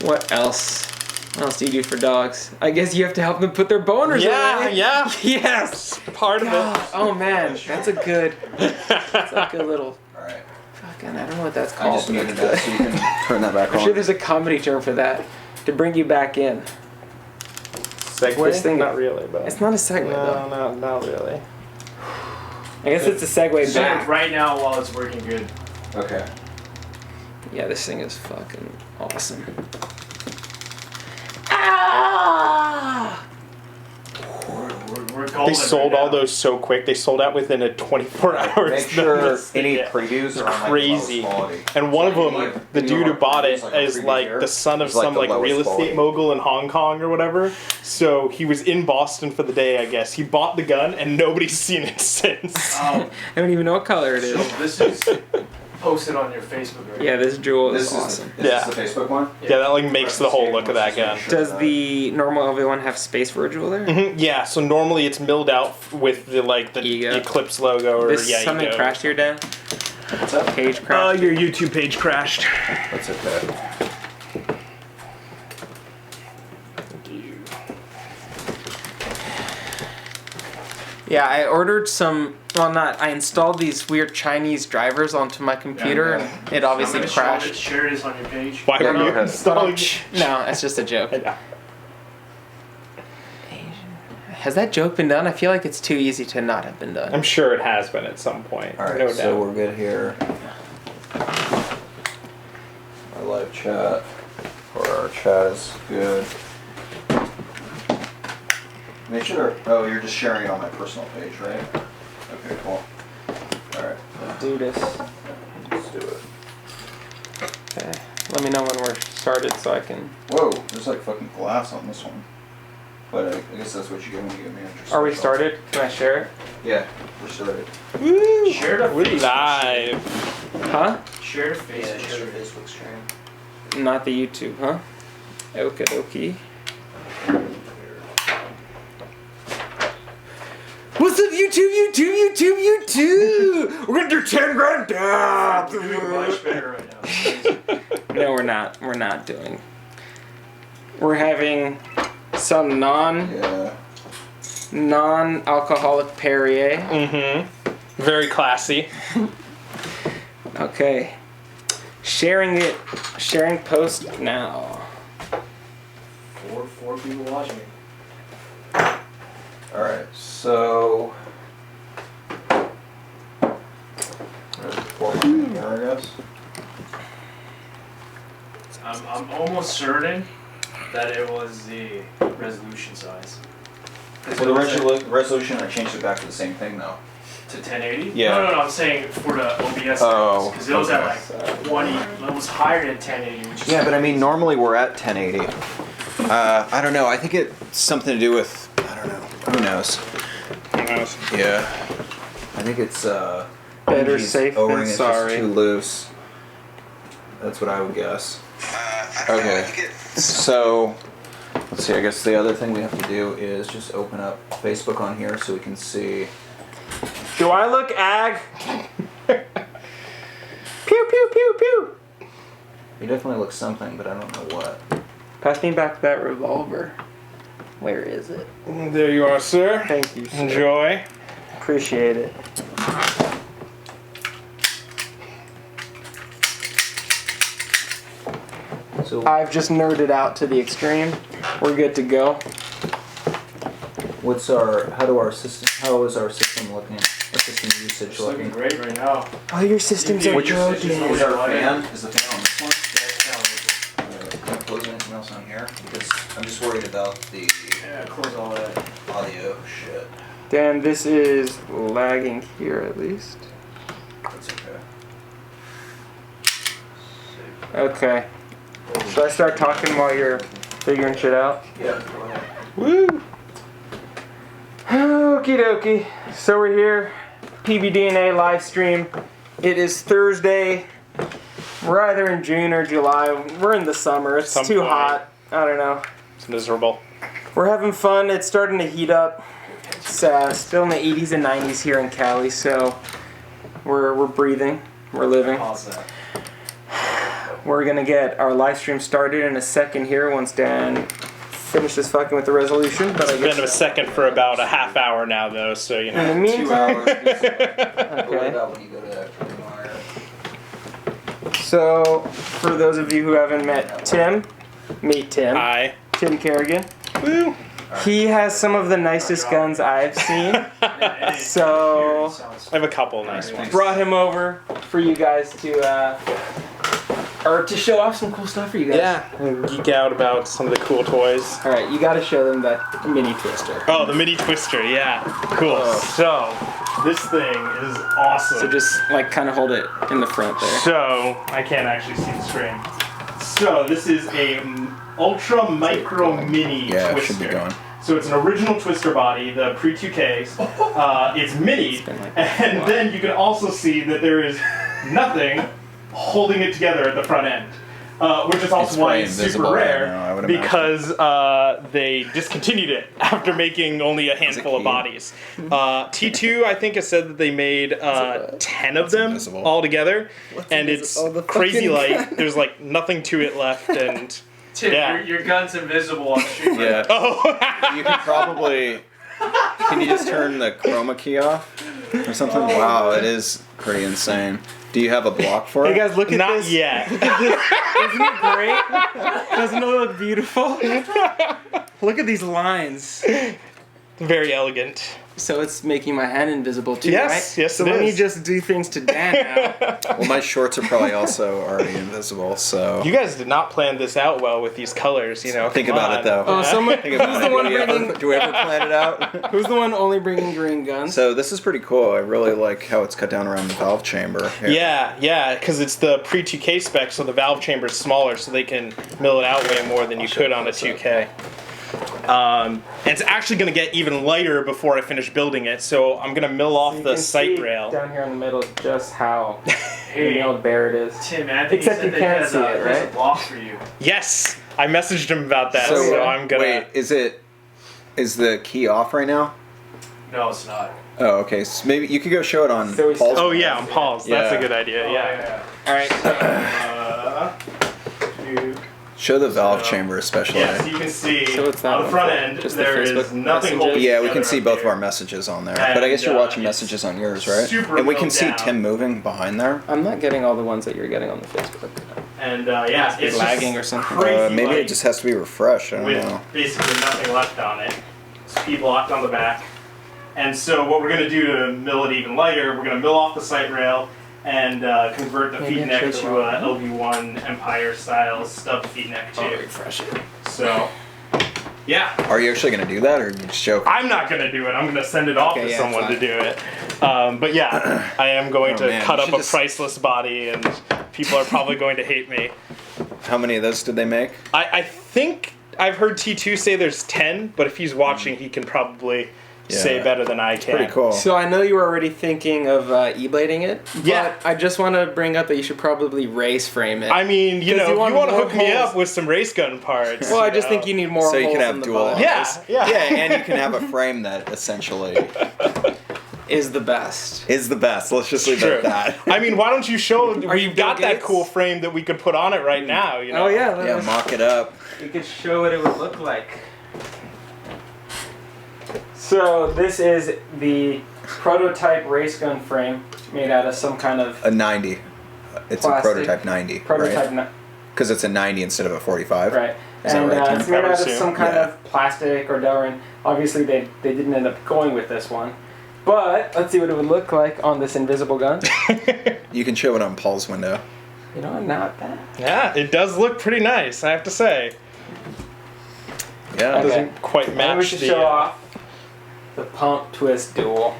What else? What else do you do for dogs? I guess you have to help them put their boners away. Yeah. Yes. Part of it. Oh man, that's a good little. All right. Fucking, I don't know what that's I called. just muted that so you can turn that back I'm on. sure there's a comedy term for that. To bring you back in. Segway? This thing- Not really, but... It's not a segue though. No, not really. I guess it's a segue So back. right now while it's working good. Okay. Yeah, this thing is fucking awesome. Ah! We're golden They sold right all now. those so quick. They sold out within a 24 hours. Make sure notice. any Yeah. previews are on like Crazy. the lowest quality. And one of them, Like, the you dude know, who bought it it's like a is preview like here. the son of It's like some the like lowest real estate quality. mogul in Hong Kong or whatever. So he was in Boston for the day, I guess. He bought the gun and nobody's seen it since. Oh, I don't even know what color it so is. this is posted on your Facebook, right? Yeah, this jewel is This awesome. is Yeah. this the Facebook one? Yeah, that like makes the whole look of that gun. Does the normal LV1 have space for a jewel there? Mhm, yeah, so normally it's milled out with the like the Ego. Eclipse logo or This yeah, something Ego. crashed here, Dan? What's that? Page crashed. Your YouTube page crashed. That's okay. Yeah, I ordered some. Well, not. I installed these weird Chinese drivers onto my computer, Yeah. and it obviously I'm gonna crashed. Share this on your page. Why Yeah, were go you ahead. installing? No, it's just a joke. Yeah. Has that joke been done? I feel like it's too easy to not have been done. I'm sure it has been at some point. All right, no so doubt. we're good here. Our live chat, or our chat is good. Make sure. Oh, you're just sharing it on my personal page, right? Okay, cool. All right, Let's do this. let's do it. Okay. Let me know when we're started so I can. Whoa, there's like fucking glass on this one. But I guess that's what you get when you get manager. Are we special. started? Can I share it? Yeah, we're started. Woo! Share the We're Facebook. live. Huh? Share the Facebook. Facebook stream. Not the YouTube, huh? Okie dokie. What's up, YouTube? We're gonna do 10 grand down. We're doing much better right now. No, we're not. We're not doing. We're having some Yeah. non-alcoholic Perrier. Mm-hmm. Very classy. Okay. Sharing post now. Four people watching. All right, so. Pour mine in here, I guess. I'm almost certain that it was the resolution size. For the resolution, I changed it back to the same thing though. To 1080? Yeah. No, I'm saying for the OBS. Oh, Because it was at okay. like 20. It was higher than 1080, which is Yeah, but I mean, normally we're at 1080. I don't know. I think it's something to do with. I don't know. Who knows? Yeah. I think it's Better Benji's safe O-ring than is sorry. just too loose. That's what I would guess. Okay. So, let's see. I guess the other thing we have to do is just open up Facebook on here so we can see. Do I look ag? Pew pew pew pew. He definitely looks something, but I don't know what. Pass me back that revolver. Where is it? There you are, sir. Thank you, sir. Enjoy. Appreciate it. So, I've just nerded out to the extreme. We're good to go. how is our system looking? Our system usage it's looking looking? great right now. Oh, your systems are Which is- broken. Is our fan? Is the fan on this one? Yeah, Can I close anything else on here? Because I'm just worried about the close all that. audio shit. Dan, this is lagging here at least. That's okay. Okay. Should I start talking while you're figuring shit out? Yeah, go ahead. Woo! Okie dokie. So we're here. PBDA live stream. It is Thursday. We're either in June or July. We're in the summer. It's Some too point. hot. I don't know. It's miserable. We're having fun. It's starting to heat up. It's still in the 80s and 90s here in Cali, so We're breathing. We're living. Pause that. We're gonna get our live stream started in a second here once Dan finishes fucking with the resolution. But I It's been a guess second for about a half hour now, though, so you in know. the 2 meantime, hours. What okay. about when you go to that wire? So for those of you who haven't met Tim, meet Tim. Hi. Tim Kerrigan. Woo. He has some of the nicest guns I've seen. So I have a couple nice ones. brought him over for you guys to to show off some cool stuff for you guys. Yeah, and geek out about some of the cool toys. All right, you got to show them that mini twister. Oh, the mini twister, yeah. Cool. So, this thing is awesome. So just like kind of hold it in the front there. So, I can't actually see the screen. So, this is a ultra micro mini Yeah, it twister. should be going. So it's an original twister body, the pre-2Ks. It's mini, and then you can also see that there is nothing holding it together at the front end. Which is also It's why probably it's invisible super right rare, now, I would imagine. because they discontinued it after making only a handful of key? bodies. T2, I think, has said that they made 10 of them invisible? all together, and invisible? it's Oh, the crazy fucking- light. There's like nothing to it left, and Tim, Yeah. your gun's invisible on stream. Yeah. oh, You can probably. Can you just turn the chroma key off or something? Wow, it is pretty insane. Do you have a block for Hey it? guys, look at not this. yet. Isn't it great? Doesn't it look beautiful? Look at these lines. Very elegant. So it's making my hand invisible too, Yes, right? yes, So it let me is. just do things to Dan now. Well, my shorts are probably also already invisible, so. You guys did not plan this out well with these colors, you know. Think come about on. it, though. Oh, someone. Think Who's about the it. one Do we bringing? ever plan it out? Who's the one only bringing green guns? So this is pretty cool. I really like how it's cut down around the valve chamber. Here. Yeah, because it's the pre-2K spec, so the valve chamber is smaller, so they can mill it out way more than you could on a 2K. And it's actually going to get even lighter before I finish building it, so I'm going to mill off You the can sight see rail. down here in the middle just how Hey, nailed bare it is. Tim, Anthony Except said you that can't he has see it, there's right? a block for you. Yes, I messaged him about that, So, so I'm going wait, to... is the key off right now? No, it's not. Oh, okay. So maybe you could go show it on So we Paul's. Oh yeah, on Paul's. That's Yeah. a good idea, yeah. All right. Show the valve chamber especially. Yeah, so you can see So it's that on the one front for end, just the there is Facebook nothing messages? holding Yeah, we together can see up both of here. our messages on there. And, But I guess you're watching it's messages on yours, right? super And we can milled see down. Tim moving behind there. I'm not getting all the ones that you're getting on the Facebook. And yeah, it's lagging just or something. crazy Maybe light it just has to be refreshed. I don't with know. basically nothing left on it. It's P-blocked on the back. And so what we're going to do to mill it even lighter, we're going to mill off the sight rail and convert the Maybe feed I neck showed to the a wrong LV1 Empire style stub feed neck I'll too. refresh it. So, yeah. Are you actually going to do that, or are you just joking? I'm not going to do it. I'm going to send it off Okay, to yeah, someone fine. to do it. But yeah, I am going Oh, to man, cut you up should a just- priceless body, and people are probably going to hate me. How many of those did they make? I think I've heard T2 say there's 10, but if he's watching, he can probably say Yeah. better than I can. Pretty cool. So I know you were already thinking of e-blading it. Yeah. But I just want to bring up that you should probably race frame it. I mean, you 'Cause know, you if you want want to more hook me holes. up with some race gun parts. well, I just know. think you need more So you holes can have in the dual bottom. Yeah, yeah. Yeah, and you can have a frame that essentially Is the best. is the best. Let's just leave it True. at that. I mean, why don't you show? you We've got Bill that Gates? cool frame that we could put on it right now. You know? Oh yeah. Yeah, mock it up. You could show what it would look like. So this is the prototype race gun frame made out of some kind of A 90. It's Plastic. a prototype 90, prototype. right? Because it's a 90 instead of a 45. Right. Is that And right, Tim? it's made I would out of assume. some kind Yeah. of plastic or Delrin. Obviously, they didn't end up going with this one. But let's see what it would look like on this invisible gun. You can show it on Paul's window. You know, not bad. Yeah, it does look pretty nice. I have to say. Yeah. Okay. Doesn't quite Maybe we match should the. show off the pump twist dual.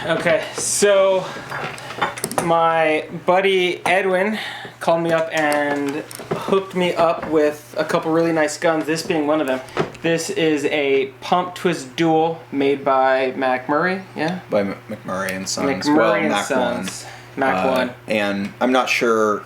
Okay, so my buddy Edwin called me up and hooked me up with a couple really nice guns, this being one of them. This is a pump twist dual made by Mac Murray, yeah? By McMurray and Sons. McMurray well, and Mac Sons. 1. Mac 1. And I'm not sure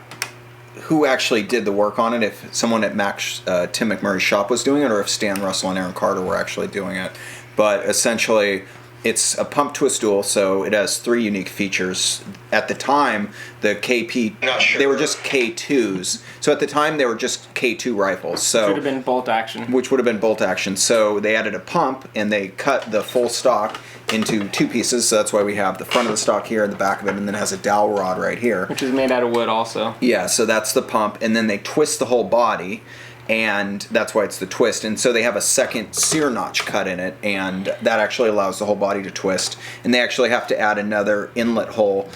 who actually did the work on it, if someone at Tim McMurray's shop was doing it, or if Stan Russell and Aaron Carter were actually doing it. But essentially, it's a pump twist dual, so it has 3 unique features. At the time, the KP, they were just K2s. So at the time, they were just K2 rifles. So Which would have been bolt action. Which would have been bolt action. So they added a pump, and they cut the full stock into 2 pieces. So that's why we have the front of the stock here and the back of it, and then it has a dowel rod right here. Which is made out of wood also. Yeah, so that's the pump, and then they twist the whole body, and that's why it's the twist. And so they have a second sear notch cut in it, and that actually allows the whole body to twist. And they actually have to add another inlet hole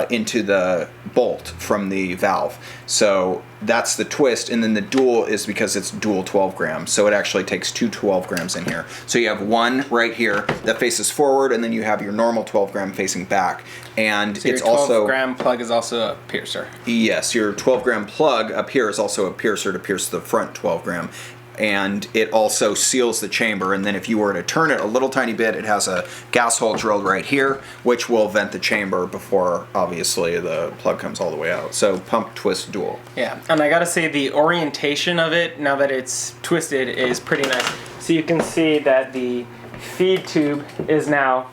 into the bolt from the valve. So that's the twist, and then the dual is because it's dual 12 grams. So it actually takes 2 12 grams in here. So you have one right here that faces forward, and then you have your normal 12 gram facing back. And So it's your 12 also gram plug is also a piercer. Yes, your 12 gram plug up here is also a piercer to pierce the front 12 gram. And it also seals the chamber, and then if you were to turn it a little tiny bit, it has a gas hole drilled right here, which will vent the chamber before, obviously, the plug comes all the way out. So pump, twist, dual. Yeah, and I gotta say the orientation of it, now that it's twisted, is pretty nice. So you can see that the feed tube is now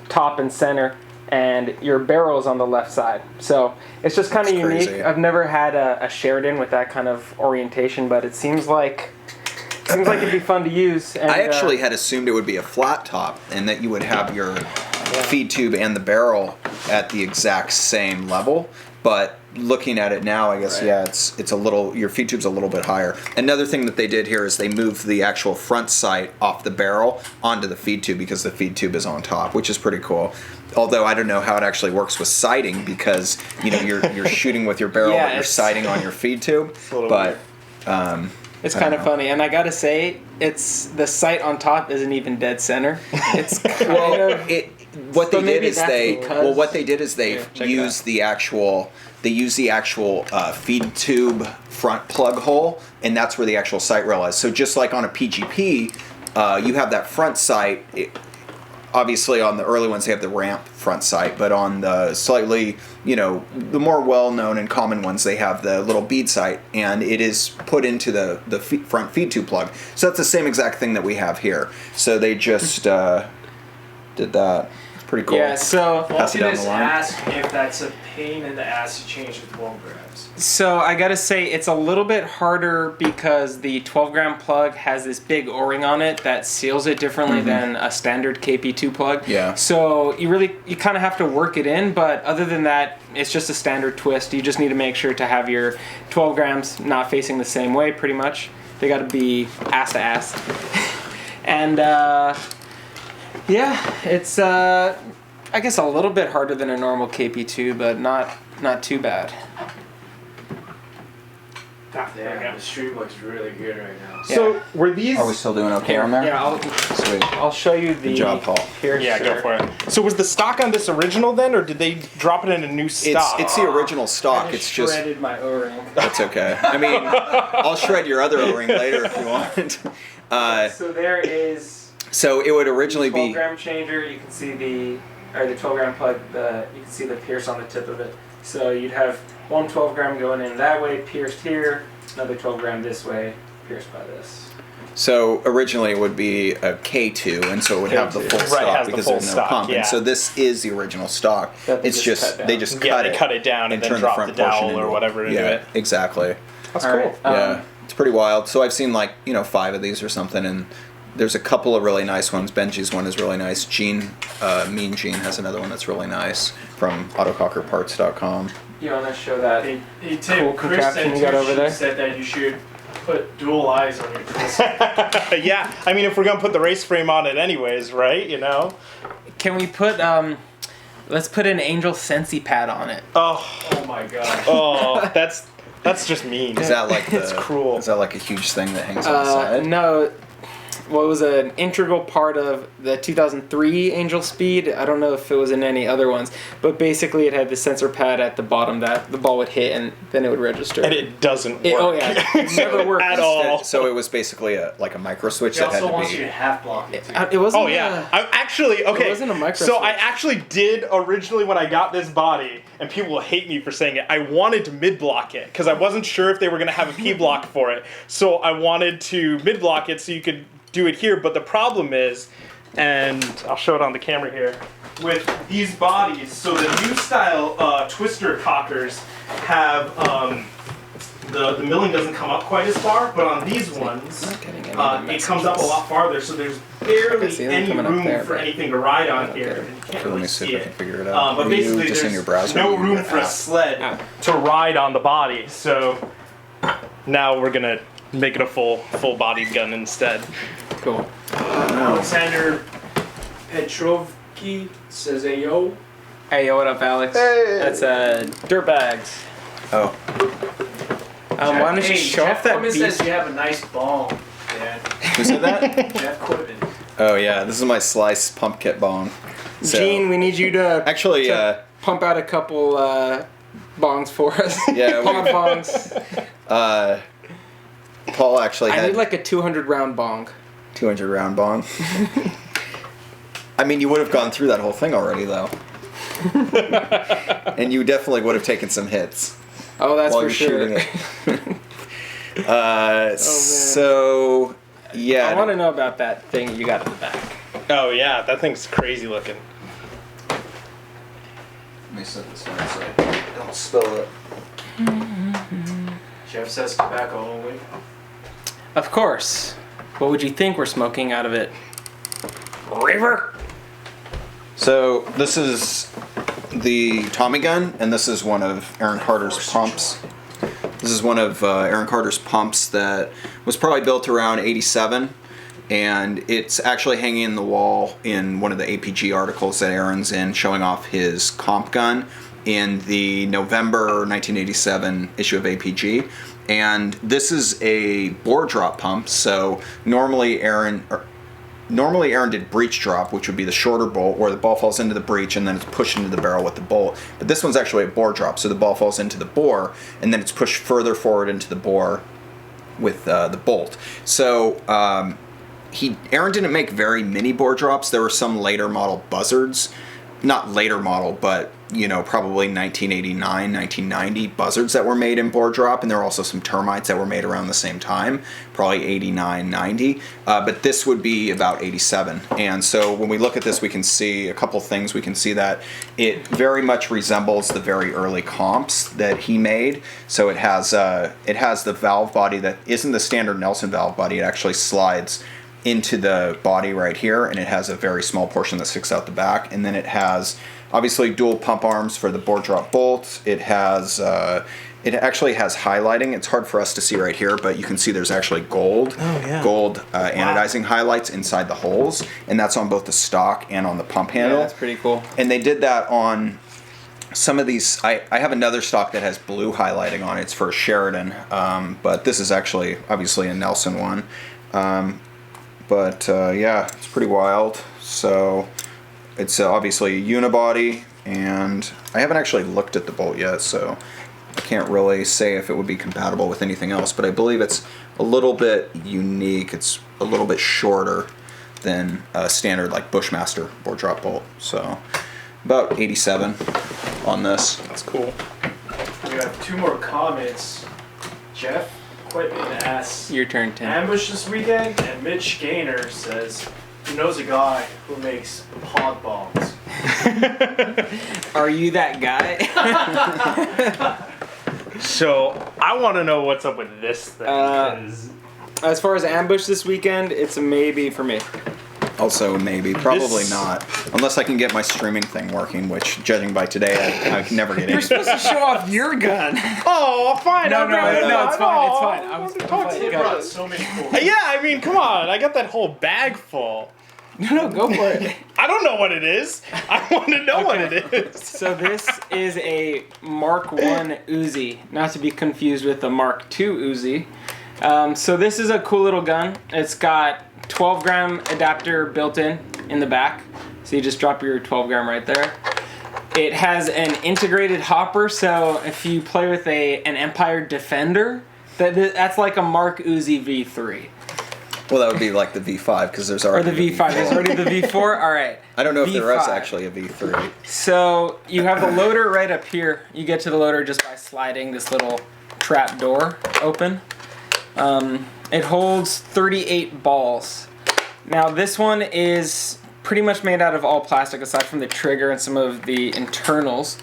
top and center, and your barrel is on the left side. So it's just kind of unique. crazy. I've never had a Sheridan with that kind of orientation, but it seems like it'd be fun to use. And, I actually had assumed it would be a flat top, and that you would have your feed tube and the barrel at the exact same level. But looking at it now, I guess, Right. yeah, it's a little, your feed tube's a little bit higher. Another thing that they did here is they moved the actual front sight off the barrel onto the feed tube because the feed tube is on top, which is pretty cool. Although I don't know how it actually works with sighting, because you're shooting with your barrel, Yeah, but you're it's- sighting on your feed tube. a little But It's I kind don't of know. funny, and I gotta say, it's the sight on top isn't even dead center. It's kind of what So they did maybe is that's they because- what they did is they Yeah, check it used the actual feed tube front plug hole, and that's where the actual sight rail is. So just like on a PGP, you have that front sight. Obviously, on the early ones, they have the ramp front sight, but on the slightly, the more well-known and common ones, they have the little bead sight, and it is put into the front feed tube plug. So that's the same exact thing that we have here. So they just did that. It's pretty cool. Yeah, so Pass it down the Just line. ask if that's a pain in the ass to change to 12 grams. I gotta say it's a little bit harder because the 12 gram plug has this big O-ring on it that seals it differently than a standard KP2 plug. Yeah. So you kind of have to work it in, but other than that, it's just a standard twist. You just need to make sure to have your 12 grams not facing the same way, pretty much. They gotta be ass to ass. And yeah, it's I guess a little bit harder than a normal KP2, but not too bad. Yeah, the stream looks really good right now. So were these? Are we still doing okay on there? Yeah, Sweet. I'll show you the Good job, Paul. piercer. Yeah, go for it. So was the stock on this original then, or did they drop it in a new stock? It's the original I stock. It's just shredded my O-ring. that's okay. I mean, I'll shred your other O-ring later if you want. So there is So it would originally 12 be. gram changer. You can see the 12 gram plug. You can see the pierce on the tip of it. So you'd have one 12 gram going in that way, pierced here. Another 12 gram this way, pierced by this. So originally it would be a K2, and so it would have the full Right, stock has the because full there's no stock, pump. yeah. And so this is the original stock. That they It's just just cut they down. just Yeah, cut they it cut it down and then turn drop front the dowel portion or into- whatever into yeah, it. exactly. That's All cool. right, Yeah, it's pretty wild. So I've seen 5 of these or something, and there's a couple of really nice ones. Benji's one is really nice. Mean Gene has another one that's really nice from AutoCockerParts.com. You want to show that? Hey, Cool Tim, Chris contraption you got over there? said that you should put dual eyes on your twist. Yeah, I mean, if we're gonna put the race frame on it anyways, right? Can we put let's put an Angel Sensi pad on it. Oh, Oh my god. oh, that's just mean. Is that like It's cruel. Is that like a huge thing that hangs on the side? No. Well, it was an integral part of the 2003 Angel Speed. I don't know if it was in any other ones, but basically it had the sensor pad at the bottom that the ball would hit and then it would register. And it doesn't work. Oh yeah, it never worked At all. So it was basically like a micro switch He that had also to wants you be. to half block it too. It wasn't. Oh yeah, I actually okay. It wasn't a micro So I switch. actually did originally when I got this body, and people will hate me for saying it. I wanted to mid block it because I wasn't sure if they were gonna have a P block for it. So I wanted to mid block it so you could do it here. But the problem is, and I'll show it on the camera here. With these bodies, so the new style twister cockers have the milling doesn't come up quite as far, but on these ones, it comes up a lot farther, so there's barely any room for anything to ride on here. And you can't Let really me see see if I can it. figure it out. But Are you basically, just in your there's browser? no room for a sled to ride on the body, so now we're gonna make it a full-bodied gun instead. Cool. Alexander Petrovki says, "Hey yo." Hey, yo, what up, Alex? Hey. That's Dirtbags. Oh, Why don't you show off that Quitman beast? says you have a nice bong, Dan. who said that? Jeff Quitman. Oh yeah, this is my slice pump kit bong. So, Gene, we need you to actually, pump out a couple bongs for us. Yeah, Pod bongs. Paul actually I had need like a 200 round bong. 200 round bong. I mean, you would have gone through that whole thing already, though. And you definitely would have taken some hits Oh, that's while for you're sure. shooting it. So, yeah. I want to know about that thing you got in the back. Oh yeah, that thing's crazy looking. Let me set this down so I don't spill it. Jeff says tobacco only. Of course. What would you think we're smoking out of it? River? So, this is the Tommy gun, and this is one of Aaron Carter's pumps. This is one of Aaron Carter's pumps that was probably built around 87, and it's actually hanging in the wall in one of the APG articles that Aaron's in, showing off his comp gun in the November 1987 issue of APG. And this is a bore drop pump, so normally Aaron did breech drop, which would be the shorter bolt where the ball falls into the breech and then it's pushed into the barrel with the bolt. But this one's actually a bore drop, so the ball falls into the bore and then it's pushed further forward into the bore with the bolt. So Aaron didn't make very many bore drops. There were some later model buzzards, not later model, but probably 1989, 1990 buzzards that were made in bore drop, and there were also some termites that were made around the same time, probably 89, 90, but this would be about 87. And so when we look at this, we can see a couple things. We can see that it very much resembles the very early comps that he made. So it has the valve body that isn't the standard Nelson valve body. It actually slides into the body right here, and it has a very small portion that sticks out the back, and then it has obviously dual pump arms for the bore drop bolt. It actually has highlighting. It's hard for us to see right here, but you can see there's actually gold anodizing highlights inside the holes, and that's on both the stock and on the pump handle. Yeah, that's pretty cool. And they did that on some of these. I have another stock that has blue highlighting on it. It's for Sheridan, but this is actually obviously a Nelson one. Yeah, it's pretty wild. So it's obviously a unibody, and I haven't actually looked at the bolt yet, so I can't really say if it would be compatible with anything else, but I believe it's a little bit unique. It's a little bit shorter than a standard like Bushmaster bore drop bolt. So about 87 on this. That's cool. We have two more comments. Jeff Quitman asks, Your turn, Tim. ambush this weekend? And Mitch Gaynor says, he knows a guy who makes pod bombs. Are you that guy? So I want to know what's up with this thing. 'Cause As far as ambush this weekend, it's a maybe for me. Also, maybe. Probably This- not. Unless I can get my streaming thing working, which, judging by today, I can never get You're into. supposed to show off your gun. Oh, fine. No, I'll no, grab it. no, it's fine, it's fine. I I was- want to talk to I'm you. He fine. brought so many cool. Yeah, I mean, come on. I got that whole bag full. No, go for it. I don't know what it is. I want to know what Okay. it is. So this is a Mark I Uzi, not to be confused with the Mark II Uzi. So this is a cool little gun. It's got 12 gram adapter built in the back. So you just drop your 12 gram right there. It has an integrated hopper, so if you play with an Empire Defender, that's like a Mark Uzi V3. Well, that would be like the V5, because there's Or already the V5. There's already the V4? Alright. I don't know if there is V5. actually a V3. So you have the loader right up here. You get to the loader just by sliding this little trap door open. It holds 38 balls. Now this one is pretty much made out of all plastic aside from the trigger and some of the internals.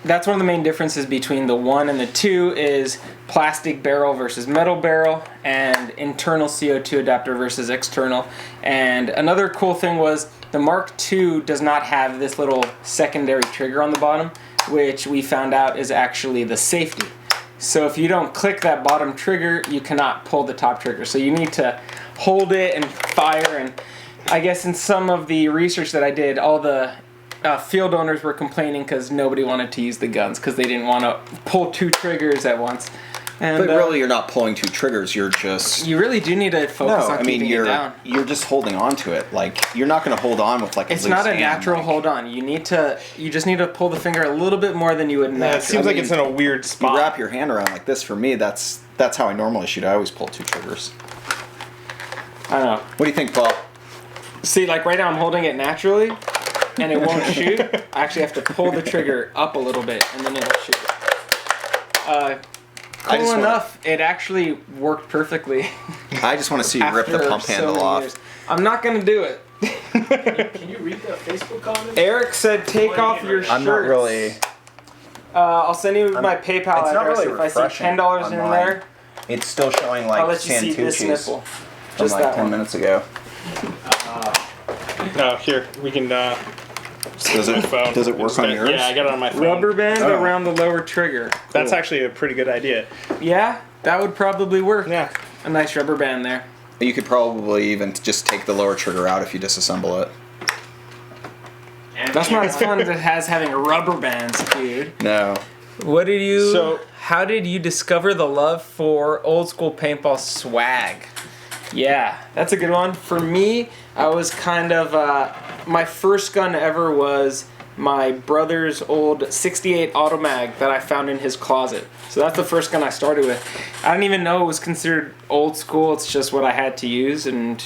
That's one of the main differences between the 1 and the 2 is plastic barrel versus metal barrel and internal CO2 adapter versus external. And another cool thing was the Mark II does not have this little secondary trigger on the bottom, which we found out is actually the safety. So if you don't click that bottom trigger, you cannot pull the top trigger. So you need to hold it and fire. And I guess in some of the research that I did, all the field owners were complaining because nobody wanted to use the guns because they didn't want to pull 2 triggers at once. And, but really, you're not pulling 2 triggers. You're just. You really do need to focus on keeping it down. You're just holding on to it. Like you're not going to hold on with like a It's loose not a hand, natural like, hold on. You just need to pull the finger a little bit more than you would Yeah, naturally. it seems like it's in a weird You spot. wrap your hand around like this. For me, that's how I normally shoot. I always pull 2 triggers. I don't know. What do you think, Paul? See, like right now I'm holding it naturally, and it won't shoot. I actually have to pull the trigger up a little bit, and then it'll shoot. Cool enough, it actually worked perfectly. I just want to see you rip the after pump so handle many off. years. I'm not gonna do it. Can you read the Facebook comments? Eric said, "Take off your shirts." I'm not really. I'll send you my PayPal it's not address really if I see refreshing $10 in online. there. It's still showing like I'll let you see this nipple. from Just like that 10 one. minutes ago. No, here we can. Does it phone. does it work on yours? Yeah, I got it on my phone. Rubber band Oh. around the lower trigger. That's Cool. actually a pretty good idea. Yeah, that would probably work. Yeah. A nice rubber band there. You could probably even just take the lower trigger out if you disassemble it. That's not as fun as having rubber bands, dude. No. How did you discover the love for old school paintball swag? Yeah, that's a good one. For me, I was kind of, my first gun ever was my brother's old 68 Automag that I found in his closet. So that's the first gun I started with. I didn't even know it was considered old school. It's just what I had to use, and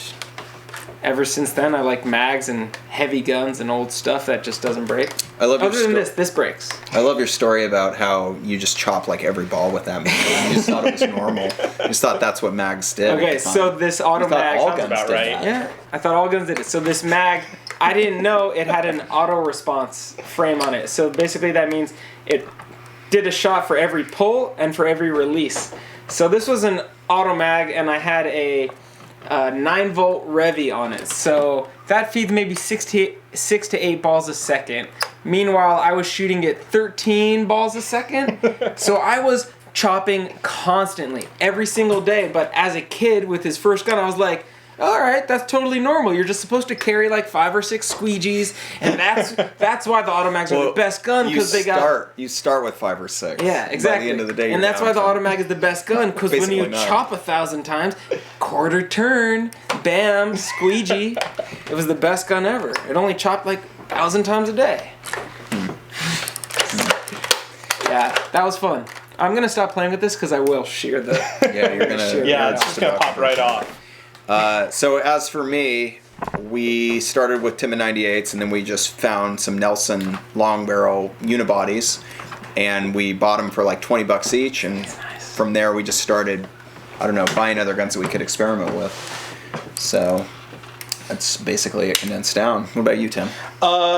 ever since then I like mags and heavy guns and old stuff that just doesn't break. I love Other your than this breaks. I love your story about how you just chop like every ball with that mag. You just thought it was normal. You just thought that's what mags did. at Okay, the time. so this You thought Automag... all guns about did right. that. Yeah, I thought all guns did it. So this mag, I didn't know it had an auto response frame on it. So basically that means it did a shot for every pull and for every release. So this was an auto mag, and I had a 9-volt Revy on it. So that feeds maybe 6 to 8 balls a second. Meanwhile, I was shooting at 13 balls a second. So I was chopping constantly every single day. But as a kid with his first gun, I was like, all right, that's totally normal. You're just supposed to carry like 5 or 6 squeegees, and that's why the Automags are the best gun, because they got... You start with 5 or 6. Yeah, exactly. By the end of the day, and that's why the Automag is the best gun, because when you Basically not. chop 1,000 times, quarter turn, bam, squeegee. It was the best gun ever. It only chopped like 1,000 times a day. Yeah, that was fun. I'm gonna stop playing with this because I will shear the... Yeah, you're gonna. Sure. Yeah, you're it's just gonna pop right off. So as for me, we started with Timma 98s, and then we just found some Nelson long barrel unibodies, and we bought them for like $20 each, and from there we just started, I don't know, buying other guns that we could experiment with. So that's basically it condensed down. What about you, Tim?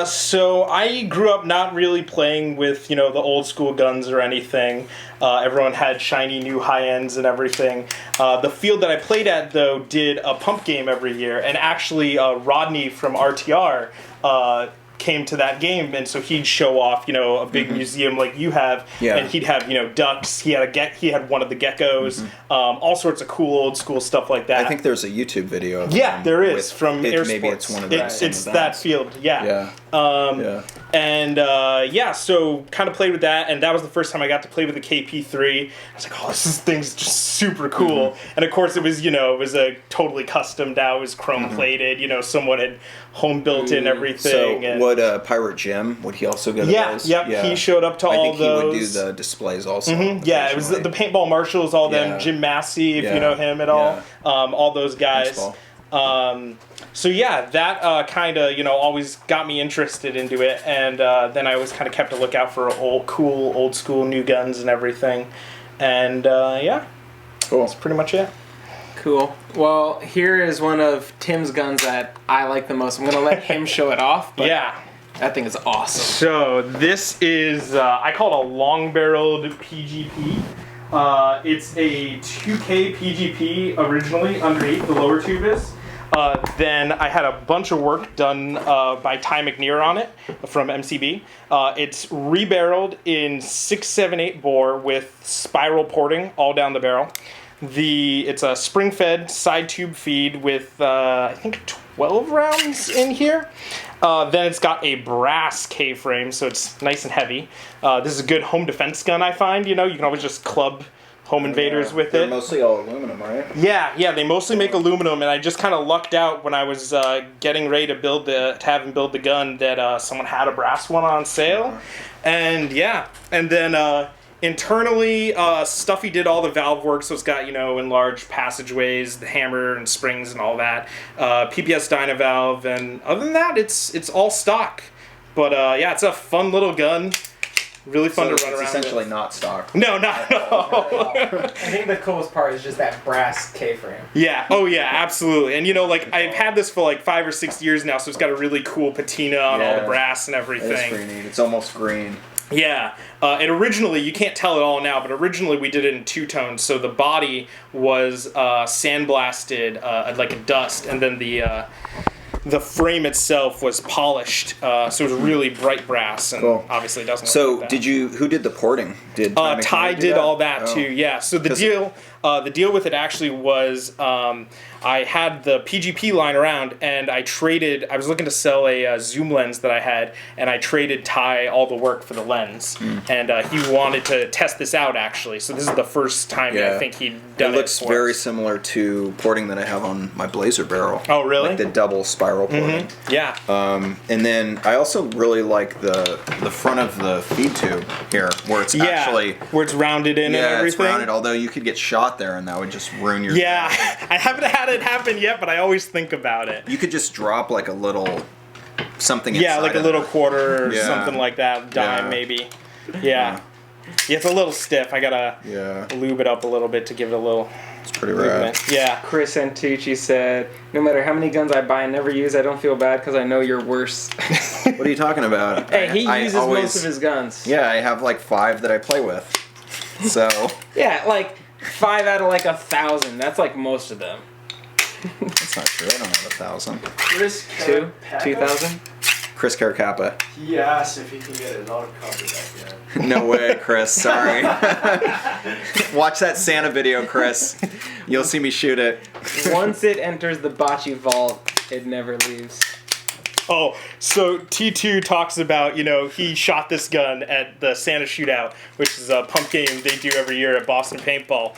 So I grew up not really playing with, the old school guns or anything. Everyone had shiny new high ends and everything. The field that I played at, though, did a pump game every year, and actually Rodney from RTR came to that game, and so he'd show off, a big museum like you have, and he'd have, ducks. He had one of the geckos, all sorts of cool old school stuff like that. I think there's a YouTube video of Yeah, them there is with- from Air Maybe Sports. it's one of those. It's that field, yeah. Yeah. And so kind of played with that, and that was the first time I got to play with the KP3. I was like, oh, this thing's just super cool. And of course, it was a totally customed out, it was chrome plated. Someone had home built in everything. So and would Pirate Jim? Would he also go to those? He showed up to I all think those. he would do the displays also. Yeah, it was the paintball marshals, all them, Yeah. Jim Massey, if Yeah. you know him at all, Yeah. all those guys. Baseball. So yeah, that kind of always got me interested into it, and then I always kind of kept a lookout for old school new guns and everything, and yeah, Cool. that's pretty much it. Cool. Well, here is one of Tim's guns that I like the most. I'm going to let him show it off. But Yeah. that thing is awesome. So this is, I call it a long-barreled PGP. It's a 2K PGP originally underneath the lower tube is. Then I had a bunch of work done by Ty McNear on it from MCB. It's rebarreled in 6.78 bore with spiral porting all down the barrel. It's a spring-fed side tube feed with I think 12 rounds in here. Then it's got a brass K-frame, so it's nice and heavy. This is a good home defense gun, I find. You know, you can always just club home invaders with They're it. mostly all aluminum, right? Yeah, they mostly make aluminum, and I just kind of lucked out when I was getting ready to have him build the gun that someone had a brass one on sale, and yeah, and then internally, Stuffy did all the valve work, so it's got, you know, enlarged passageways, the hammer and springs and all that, PPS dyno valve, and other than that, it's all stock. But yeah, it's a fun little gun. Really fun to run around with. It's essentially not stock. No, not at all. I think the coolest part is just that brass K-frame. Yeah, oh yeah, absolutely. And you know, like, I've had this for like 5 or 6 years now, so it's got a really cool patina on all the brass and everything. It's pretty neat. It's almost green. Yeah, and originally, you can't tell it all now, but originally we did it in two-tones, so the body was sandblasted like a dust, and then the frame itself was polished, so it was really bright brass, and obviously it doesn't look like that. Who did the porting? Did Ty did all that too, yeah. So the deal with it actually was I had the PGP lying around, and I was looking to sell a zoom lens that I had, and I traded Ty all the work for the lens, and he wanted to test this out actually, so this is the first time I think he'd done it. It looks very similar to porting that I have on my Blazer barrel. Oh really? Like the double spiral porting. Yeah. And then I also really like the front of the feed tube here, where it's actually where it's rounded in and everything. It's rounded, although you could get shot there and that would just ruin your I haven't had it happen yet, but I always think about it. You could just drop like a little something inside like a little quarter or Yeah. something like that, dime maybe. Yeah, it's a little stiff. I gotta lube it up a little bit to give it a little It's pretty rad. Yeah. Chris Santucci said, no matter how many guns I buy and never use, I don't feel bad because I know you're worse. What are you talking about? Hey, he uses most of his guns. Yeah, I have like 5 that I play with. So yeah, like 5 out of like 1,000. That's like most of them. that's not true. I don't have 1,000. Chris 2,000. Chris Carcappa. He asked if he can get his auto copy back yet. No way, Chris. Sorry. Watch that Santa video, Chris. You'll see me shoot it. Once it enters the bocce vault, it never leaves. Oh, so T2 talks about, you know, he shot this gun at the Santa Shootout, which is a pump game they do every year at Boston Paintball.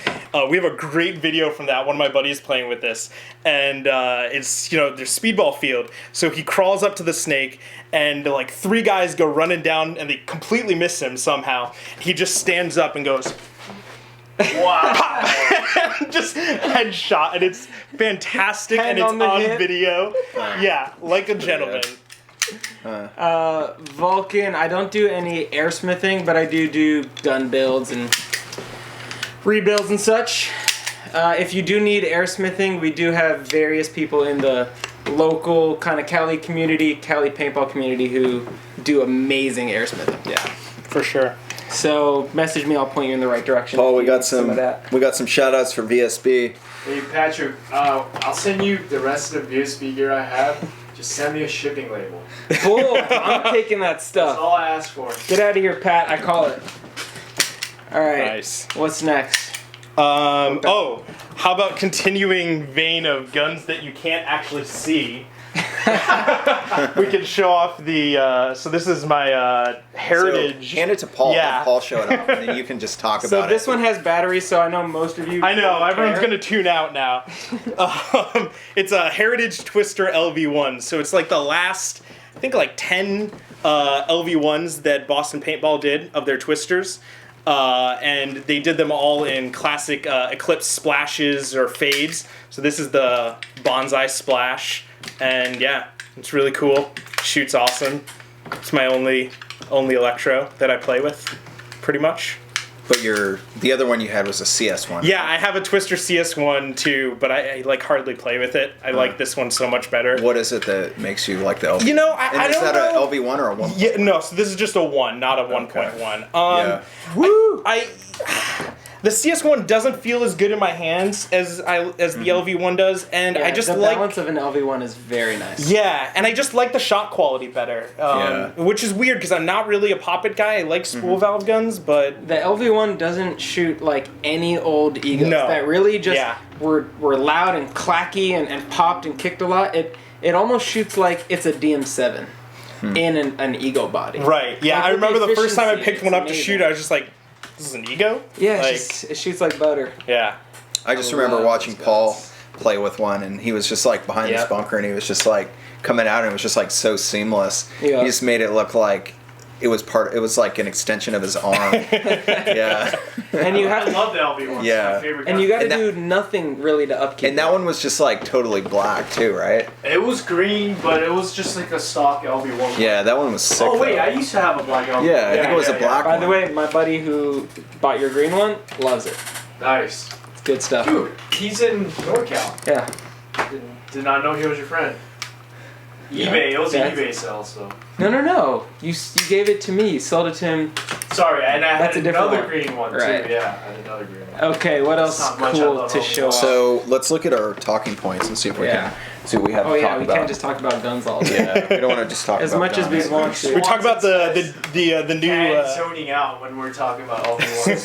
We have a great video from that. One of my buddies playing with this. And it's, you know, there's speedball field. So he crawls up to the snake, and like 3 guys go running down, and they completely miss him somehow. He just stands up and goes... Wow! Just headshot, and it's fantastic, and it's on video. Yeah, like a gentleman. Vulcan, I don't do any airsmithing, but I do gun builds and rebuilds and such. If you do need airsmithing, we do have various people in the local kind of Cali paintball community who do amazing airsmithing. Yeah, for sure. So message me, I'll point you in the right direction. Paul, we got some of that. we got some shout outs for VSB. Hey Patrick, I'll send you the rest of the VSB gear I have. Just send me a shipping label. Cool. I'm taking that stuff. That's all I ask for. Get out of here, Pat. I call it. All right. Nice. What's next? Oh, how about continuing vein of guns that you can't actually see? We can show off the, so this is my Heritage. So, hand it to Paul. Yeah. Have Paul show it up, and then you can just talk So about this it. one has batteries, so I know most of you. I know, everyone's care. going to tune out now. It's a Heritage Twister LV1, so it's like the last, I think like 10 LV1s that Boston Paintball did of their Twisters. And they did them all in classic Eclipse splashes or fades. So this is the Bonsai Splash. And yeah, it's really cool. Shoots awesome. It's my only electro that I play with, pretty much. But the other one you had was a CS one. Yeah, I have a Twister CS1 too, but I like hardly play with it. I like this one so much better. What is it that makes you like the LV? You know, I don't know. Is that an LV1 or a 1? Yeah, no. So this is just a 1, not a 1.1. Yeah. Woo! The CS1 doesn't feel as good in my hands as the LV1 does, and I just the like balance of an LV1 is very nice. Yeah, and I just like the shot quality better, which is weird because I'm not really a pop-it guy. I like spool valve guns, but The LV1 doesn't shoot like any old egos No. that really just were loud and clacky and popped and kicked a lot. It almost shoots like it's a DM7 in an ego body. right. Yeah, Like, I with the remember the first time I efficiency, picked one it's up to amazing. shoot, I was just like, "This is an ego." Yeah, like, it shoots like butter. yeah. I just I remember love watching those Paul guns. play with one, and he was just like behind this Yep. bunker, and he was just like coming out, and it was just like so seamless. Yeah. He just made it look like it was like an extension of his arm. Yeah. And you I have love the LV1. Yeah. It's my favorite gun. and you got to And do nothing really to upkeep. And that one was just like totally black too, right? It was green, but it was just like a stock LV1. Yeah, that one was sick. Oh wait, though. I used to have a black LV1. Yeah, I think it was a black By one. the way, my buddy who bought your green one loves it. Nice. It's good stuff. Dude, he's in NorCal. Yeah. Did not know he was your friend. Yeah. eBay, it was an That's- eBay sale, so. No. You gave it to me. You sold it to him. Sorry, and I That's had a different another one. green one Right. too. Yeah, I had another green one. Okay, what else Not much I cool love to LV1. show off? So let's look at our talking points and see if we Yeah. can see what we have Oh to yeah, talk we about. can't just talk about guns all day. Yeah, we don't want to just talk As about much as we guns. want to. We talk about the new. And zoning out when we're talking about LV1s.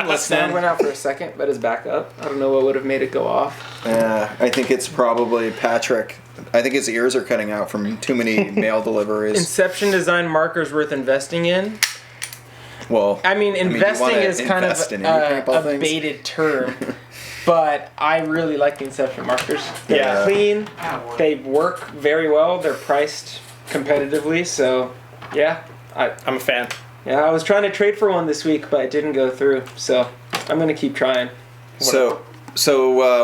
The sound went out for a second, but it's back up. I don't know what would have made it go off. I think it's probably Patrick. I think his ears are cutting out from too many mail deliveries. Inception design markers worth investing in. Well, I mean, do you investing wanna is kind of invest in any paintball a things? baited term, but I really like the Inception markers. They're Yeah. clean. They work very well. They're priced competitively, so yeah. I'm a fan. I was trying to trade for one this week, but it didn't go through. So I'm gonna keep trying. So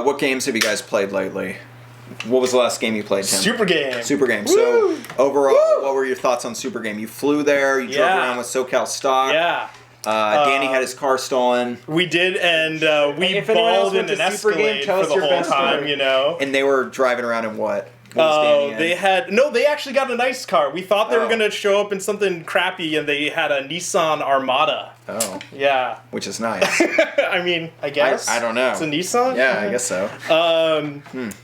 what games have you guys played lately? What was the last game you played, Tim? Super game. Super Game. So overall, what were your thoughts on Super Game? You flew there. You drove Yeah. around with SoCal stock. Yeah. Danny had his car stolen, We did, and we If anyone else balled in went an to Super Game, Escalade tell for us the your whole best time, story. you know. and they were driving around in what? What was Oh, Danny in? they actually got a nice car. We thought they were Oh. gonna show up in something crappy, and they had a Nissan Armada. Oh, Yeah. which is nice. I mean, I guess. I don't know. It's a Nissan? Yeah, I guess so.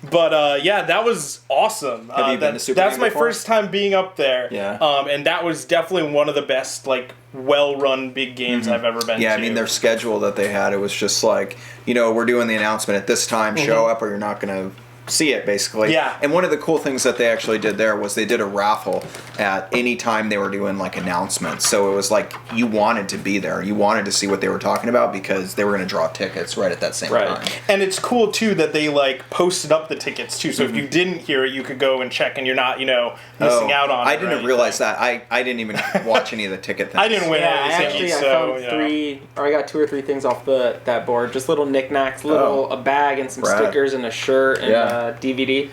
But yeah, that was awesome. Have you been to Super That's Game my before? first time being up there. Yeah. And that was definitely one of the best, like, well-run big games I've ever been to. Yeah, I mean, their schedule that they had, it was just like, we're doing the announcement at this time, show up or you're not going to see it, basically. Yeah. And one of the cool things that they actually did there was they did a raffle at any time they were doing, like, announcements. So it was like you wanted to be there. You wanted to see what they were talking about because they were going to draw tickets right at that same time. And it's cool, too, that they, like, posted up the tickets, too. So if you didn't hear it, you could go and check and you're not, missing out on it. I didn't realize that. I didn't even watch any of the ticket things. I didn't win Yeah, any actually, tickets, I so, found I got 2 or 3 things off that board. Just little knickknacks, a bag and some Rad. stickers and a shirt and a DVD.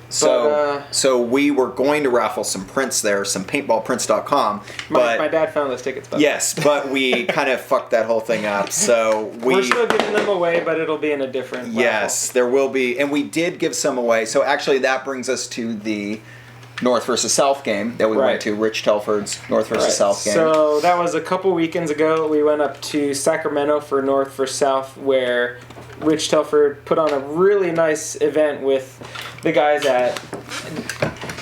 So we were going to raffle some prints there, some PaintballPrints.com. But My dad found those tickets. By the way. yes, but we kind of fucked that whole thing up. So We're still giving them away, but it'll be in a different yes, there will be, and we did give some away. So actually, that brings us to the North versus South game that we went to, Rich Telford's North versus South game. So that was a couple weekends ago. We went up to Sacramento for North versus South, where Rich Telford put on a really nice event with the guys at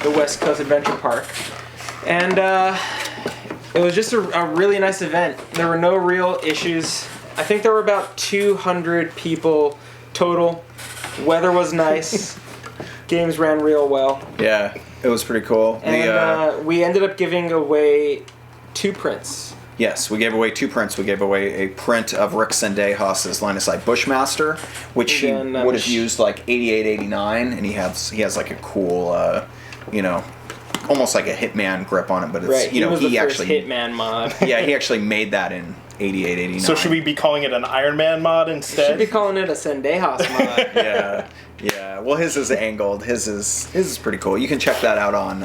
the West Coast Adventure Park. And it was just a really nice event. There were no real issues. I think there were about 200 people total. Weather was nice. Games ran real well. Yeah, it was pretty cool. And we ended up giving away 2 prints. Yes, we gave away 2 prints. We gave away a print of Rick Sendejas' line of sight Bushmaster, which he would have used like 88, 89, and he has like a cool, almost like a Hitman grip on it, but it's He was the first actually Hitman mod. yeah, he actually made that in 88, 89. So should we be calling it an Iron Man mod instead? Should be calling it a Sendejas mod. Yeah. Well, his is angled. His is pretty cool. You can check that out on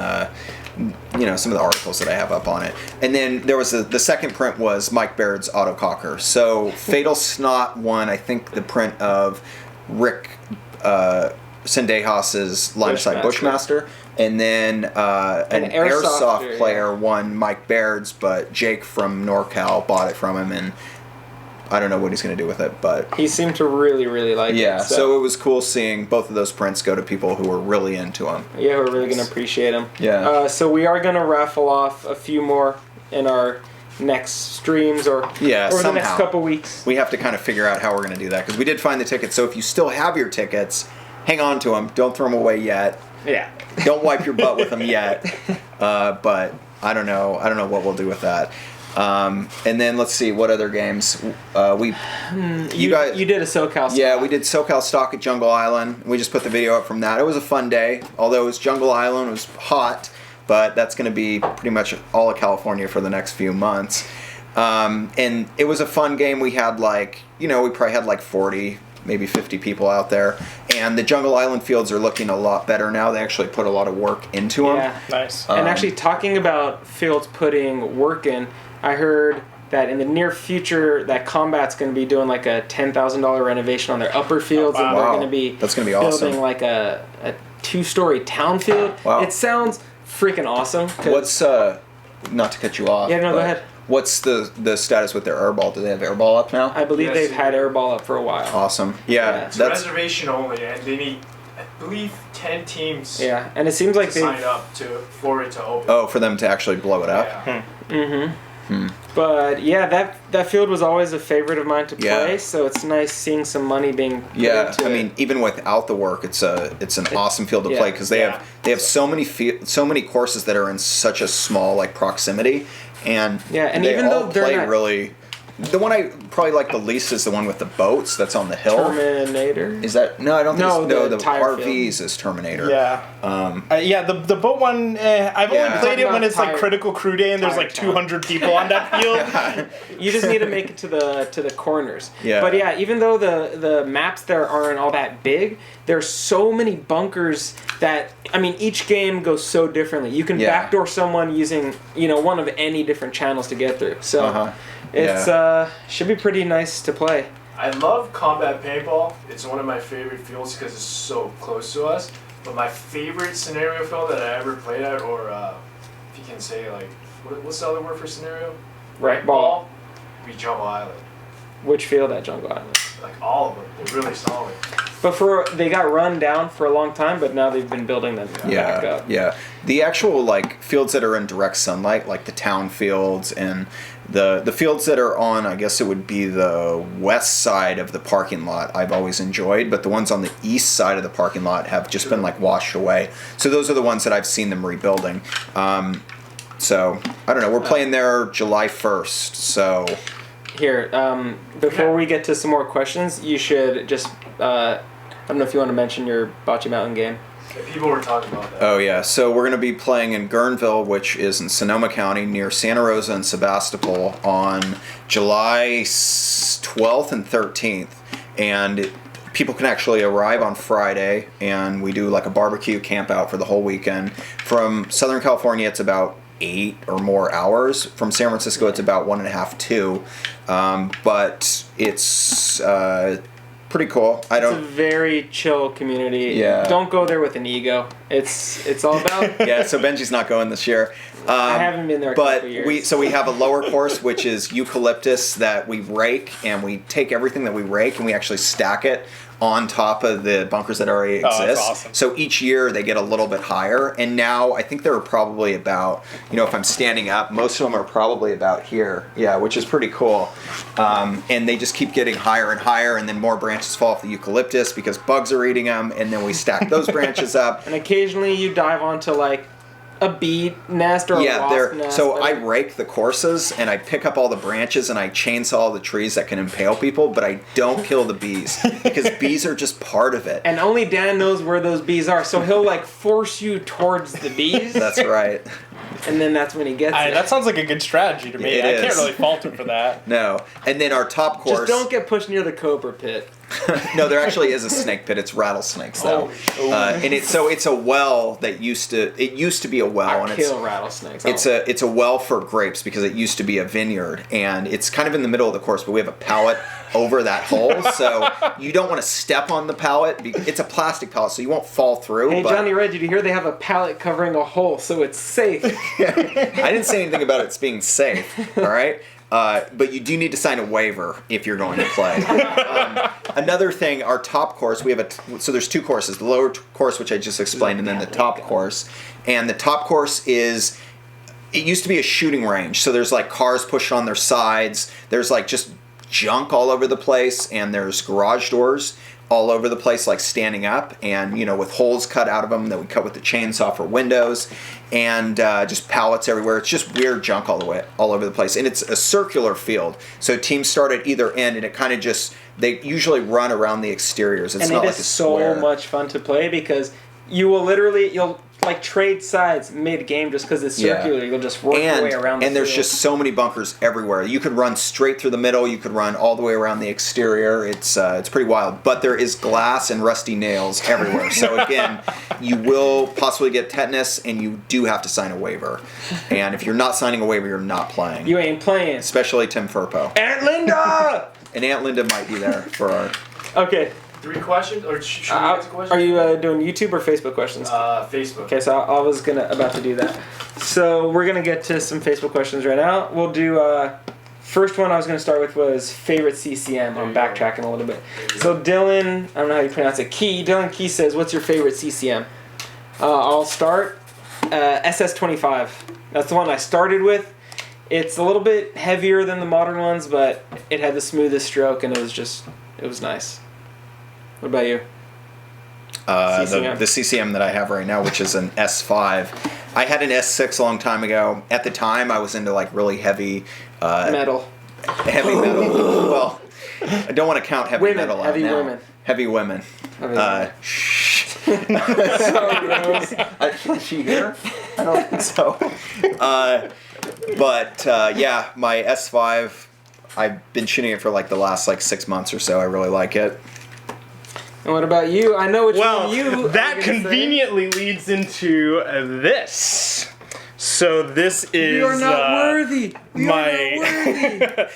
some of the articles that I have up on it. And then there was the second print was Mike Baird's Autococker. So Fatal Snot won, I think, the print of Rick Sendehas's Line of Sight Bushmaster. And then an airsoft player won Mike Baird's, but Jake from NorCal bought it from him, and I don't know what he's going to do with it, but he seemed to really, really like it. Yeah, so it was cool seeing both of those prints go to people who were really into them. Yeah, who are really going to appreciate them. Yeah. So we are going to raffle off a few more in our next streams or over the next couple weeks. We have to kind of figure out how we're going to do that, because we did find the tickets. So if you still have your tickets, hang on to them. Don't throw them away yet. Yeah. Don't wipe your butt with them yet. But I don't know. I don't know what we'll do with that. And then let's see what other games you did a SoCal stock. Yeah, we did SoCal stock at Jungle Island. We just put the video up from that. It was a fun day, although it was Jungle Island. It was hot, but that's going to be pretty much all of California for the next few months. And it was a fun game. We had we probably had 40, maybe 50 people out there. And the Jungle Island fields are looking a lot better now. They actually put a lot of work into them. Yeah. Nice. And actually, talking about fields putting work in, I heard that in the near future that Combat's going to be doing a $10,000 renovation on their upper fields, and they're going to be building awesome. A 2-story town field. Wow. It sounds freaking awesome. What's not to cut you off? Yeah, no, go ahead. What's the status with their airball? Do they have airball up now? I believe they've had airball up for a while. Awesome. Yeah, it's reservation only, and they need, I believe, 10 teams. Yeah, and it seems like they sign up for it to open. Oh, for them to actually blow it up. Yeah. Mm-hmm. But yeah, that field was always a favorite of mine to play, so it's nice seeing some money being put into it. Even without the work, it's an awesome field to play, because they have so many courses that are in such a small proximity, and and they even all though they're play not really. The one I probably like the least is the one with the boats that's on the hill. Terminator? Is that no? I don't think the tire RVs field. Is Terminator. Yeah. The boat one. I've only played it when it's Critical Crew Day and there's 200 people on that field. You just need to make it to the corners. Yeah. But yeah, even though the maps there aren't all that big, there's so many bunkers that each game goes so differently. You can backdoor someone using one of any different channels to get through. So. It's should be pretty nice to play. I love Combat Paintball. It's one of my favorite fields because it's so close to us. But my favorite scenario field that I ever played at, or if you can say what's the other word for scenario? Right ball. Would be Jungle Island. Which field at Jungle Island? All of them. They're really solid. But they got run down for a long time, but now they've been building them back up. Yeah. The actual fields that are in direct sunlight, like the town fields and the fields that are on, I guess it would be the west side of the parking lot, I've always enjoyed, but the ones on the east side of the parking lot have just been washed away. So those are the ones that I've seen them rebuilding. So I don't know. We're playing there July 1st. So here, before we get to some more questions, you should just I don't know if you want to mention your Bocce Mountain game. People were talking about that. Oh yeah, so we're going to be playing in Guerneville, which is in Sonoma County near Santa Rosa and Sebastopol on July 12th and 13th. And people can actually arrive on Friday, and we do a barbecue camp out for the whole weekend. From Southern California, it's about 8 or more hours. From San Francisco, it's about 1.5, 2. But it's pretty cool. It's a very chill community. Yeah. Don't go there with an ego. It's all about. Yeah. So Benji's not going this year. I haven't been there. But we have a lower course, which is eucalyptus that we rake, and we take everything that we rake and we actually stack it on top of the bunkers that already exist. That's awesome. So each year they get a little bit higher, and now I think they're probably about, if I'm standing up, most of them are probably about here. Yeah, which is pretty cool. And they just keep getting higher and higher, and then more branches fall off the eucalyptus because bugs are eating them, and then we stack those branches up. And occasionally you dive onto a bee nest or a wasp nest. So I rake the courses and I pick up all the branches and I chainsaw all the trees that can impale people, but I don't kill the bees because bees are just part of it. And only Dan knows where those bees are, so he'll force you towards the bees. That's right. And then that's when he gets it. That sounds like a good strategy to me. I can't really fault him for that. No. And then our top course. Just don't get pushed near the cobra pit. No, there actually is a snake pit. It's rattlesnakes though, and it's a well that used to be a well, and kill rattlesnakes. It's a well for grapes because it used to be a vineyard, and it's kind of in the middle of the course, but we have a pallet over that hole, so you don't want to step on the pallet. It's a plastic pallet, so you won't fall through. Hey, Johnny Red, did you hear they have a pallet covering a hole, so it's safe? I didn't say anything about it being safe, all right? But you do need to sign a waiver if you're going to play. Another thing, our top course, we have so there's two courses, the lower course, which I just explained, and then the top course. And the top course it used to be a shooting range, so there's like cars pushed on their sides, there's like just junk all over the place, and there's garage doors all over the place, like standing up, and with holes cut out of them that we cut with the chainsaw for windows, and just pallets everywhere. It's just weird junk all over the place, and it's a circular field. So teams start at either end, and it kind of they usually run around the exteriors. It's not like a square. So much fun to play because you'll like trade sides mid-game just because it's circular. You'll just work your way around the And there's field. just so many bunkers everywhere. You could run straight through the middle. You could run all the way around the exterior. It's pretty wild. But there is glass and rusty nails everywhere. So again, you will possibly get tetanus, and you do have to sign a waiver. And if you're not signing a waiver, you're not playing. You ain't playing. Especially Tim Furpo. Aunt Linda! And Aunt Linda might be there for our... Okay. 3 questions, or should we answer questions? Are you doing YouTube or Facebook questions? Facebook. Okay, so I was about to do that. So we're gonna get to some Facebook questions right now. We'll do first one I was gonna start with was favorite CCM. I'm backtracking a little bit. So Dylan, I don't know how you pronounce it. Dylan Key says, "What's your favorite CCM?" I'll start SS25. That's the one I started with. It's a little bit heavier than the modern ones, but it had the smoothest stroke, and it was nice. What about you? The CCM that I have right now, which is an S5. I had an S6 a long time ago. At the time, I was into like really heavy metal. Heavy metal. Well, I don't want to count heavy metal out heavy now. women. Heavy women. Shh. So gross. Is she here? I don't think so. Yeah, my S5. I've been shooting it for like the last 6 months or so. I really like it. And what about you? I know which one you. That conveniently leads into this. So this is You're not worthy. My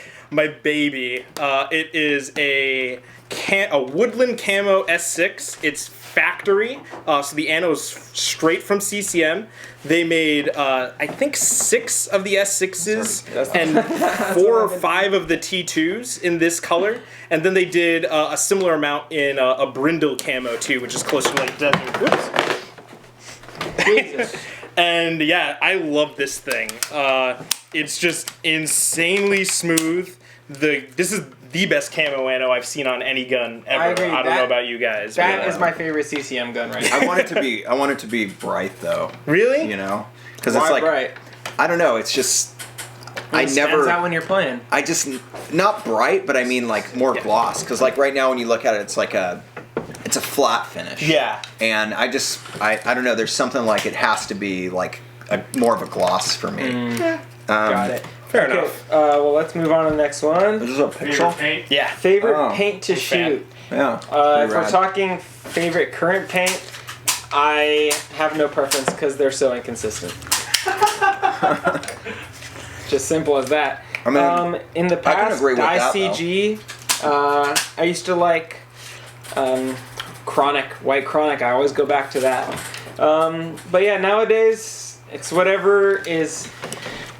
baby. It is a woodland camo S6. It's factory. So the ano's straight from CCM. They made I think 6 of the S6s and 4 or 5 of the T2s in this color. And then they did a similar amount in a brindle camo too, which is closer to like desert. Whoops. Jesus. And yeah, I love this thing. It's just insanely smooth. This is the best camo ano I've seen on any gun ever. I agree. I don't know about you guys. That is my favorite CCM gun right now. I want it to be bright though. Really? Because it's Why like bright? I don't know. It's just It stands out when you're playing. I just not bright, but I mean like more gloss. Because like right now when you look at it, it's like it's a flat finish. Yeah. And I don't know. There's something like it has to be like more of a gloss for me. Got it. Fair enough. Well, let's move on to the next one. This is a pixel. Favorite paint? Yeah. Favorite paint to shoot. Yeah. If we're talking favorite current paint, I have no preference because they're so inconsistent. Just simple as that. I mean, in the past, I can agree with that, CG, I used to like White Chronic. I always go back to that. But yeah, nowadays, it's whatever is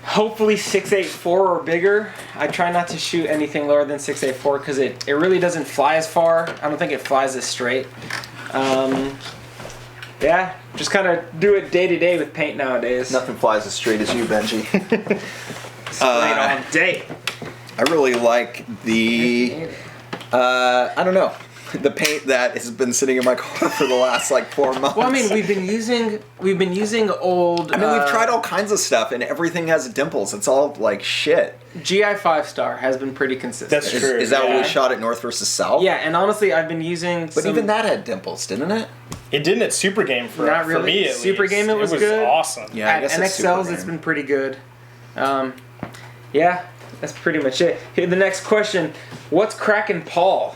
hopefully 684 or bigger. I try not to shoot anything lower than 684 because it really doesn't fly as far. I don't think it flies as straight. Yeah, just kind of do it day to day with paint nowadays. Nothing flies as straight as you, Benji. Straight on day. I really like the I don't know, the paint that has been sitting in my car for the last 4 months. Well, I mean, we've been using old. I mean, we've tried all kinds of stuff, and everything has dimples. It's all shit. GI 5-star has been pretty consistent. That's true. Is that what we shot at North versus South? Yeah, and honestly, I've been using. But even that had dimples, didn't it? It didn't at Super Game for Not really. for me at Super least. Game it was good. Awesome. Yeah, I At guess it's NXLs, Super it's Game. been pretty good. Yeah, that's pretty much it. Here, the next question: what's cracking Paul?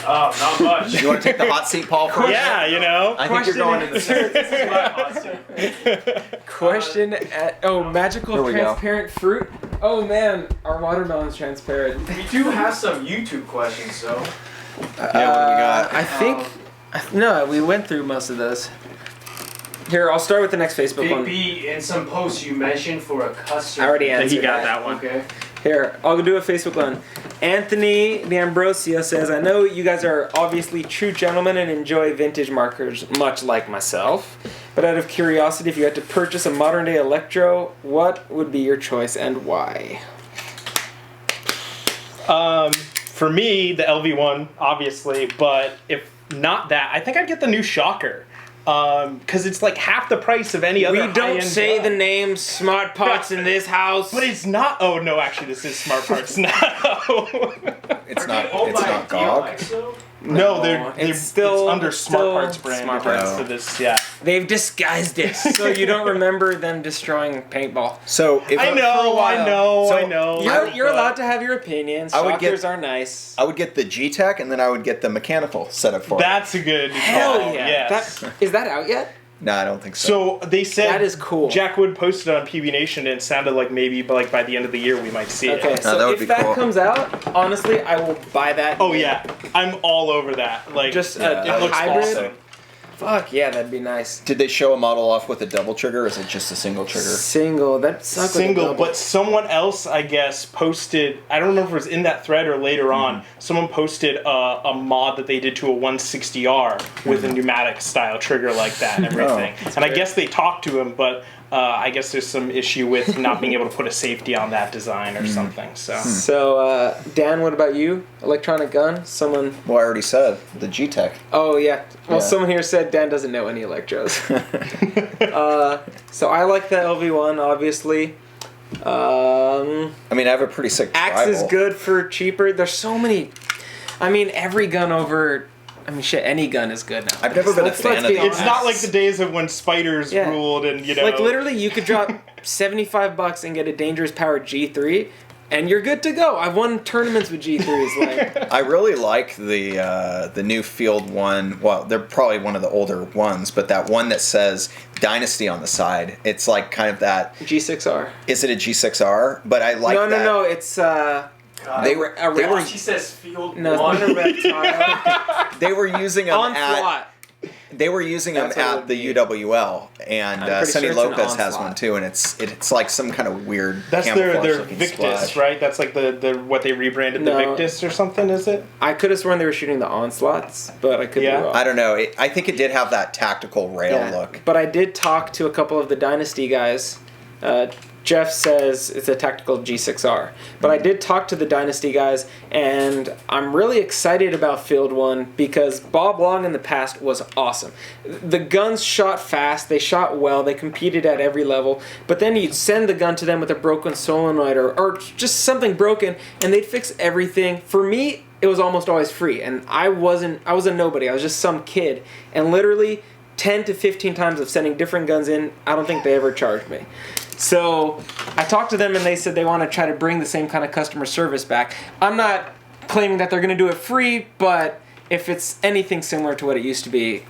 Not much. You want to take the hot seat, Paul? First? Yeah, you know. I think you're going in the center. This is my hot seat. Question at magical Here we go. transparent fruit. Oh man, our watermelon's transparent. We do have some YouTube questions, though. Yeah, what do we got? I think no, we went through most of those. Here, I'll start with the next Facebook Big one. B, in some posts you mentioned for a custom. I already answered He got that one. Okay. Here, I'll do a Facebook one. Anthony D'Ambrosio says, I know you guys are obviously true gentlemen and enjoy vintage markers, much like myself. But out of curiosity, if you had to purchase a modern day Electro, what would be your choice and why? For me, the LV one, obviously, but if not that, I think I'd get the new Shocker. Because it's like half the price of any other We don't high-end say gun. the name Smart Parts in this house. But it's not. Oh no, actually, this is Smart Parts now. It's Are not. they owned It's by not GOG. DLX, though? No, they're it's still under Smart still Parts brand. Smart Parts. Parts. So this, yeah. They've disguised it so you don't remember them destroying paintball. So if I for a know, while. I know. You're allowed to have your opinions. I would get- Shockers are nice. I would get the G-Tech, and then I would get the mechanical setup for it. That's a good Hell call. yeah! Yes. Is that out yet? No, I don't think so. So they said That is cool. Jack Wood posted on PB Nation, and it sounded like maybe like by the end of the year we might see Okay, it. so that would if be that cool. comes out, honestly, I will buy that. Oh yeah, I'm all over that. Like Just Yeah, a it looks hybrid. awesome. Fuck yeah, that'd be nice. Did they show a model off with a double trigger, or is it just a single trigger? Single. That sucks. Single, but someone else, I guess, posted. I don't remember if it was in that thread or later on. Someone posted a mod that they did to a 160R with a pneumatic style trigger like that and everything. And I guess they talked to him, but I guess there's some issue with not being able to put a safety on that design or something. So So, Dan, what about you? Electronic gun? Someone. Well, I already said the G-Tech. Oh yeah. Well, Yeah. someone here said Dan doesn't know any electros. So I like the LV1, obviously. I mean, I have a pretty sick Axe is tribal. good for cheaper. There's so many. I mean, every gun over. I mean, shit, any gun is good now. I've never been a fan of be the it's not like honest. the days of when spiders Yeah. ruled and you know. Like literally, you could drop $75 and get a dangerous power G3, and you're good to go. I've won tournaments with G3s. Like, I really like the new Field one. Well, they're probably one of the older ones, but that one that says Dynasty on the side. It's like kind of that. G6R. Is it a G6R? But I like No, that. no, no. It's God. They were She says field no, it's one. not a reptile. they were using them at Onslaught. they were using them That's what it at would the be. UWL, and I'm pretty Sonny sure it's an Lopez has Onslaught. one too, and it's like some kind of weird. That's their camouflage looking Victus, splash. right? That's like the what they rebranded the No. Victus or something, is it? I could have sworn they were shooting the Onslaughts, but I could Yeah. be wrong. I don't know. I think it did have that tactical rail Yeah, look. But I did talk to a couple of the Dynasty guys. Jeff says it's a tactical G6R. But I did talk to the Dynasty guys, and I'm really excited about Field 1 because Bob Long in the past was awesome. The guns shot fast, they shot well, they competed at every level, but then you'd send the gun to them with a broken solenoid or just something broken, and they'd fix everything. For me, it was almost always free, and I was a nobody. I was just some kid, and literally 10 to 15 times of sending different guns in, I don't think they ever charged me. So I talked to them and they said they want to try to bring the same kind of customer service back. I'm not claiming that they're going to do it free, but if it's anything similar to what it used to be,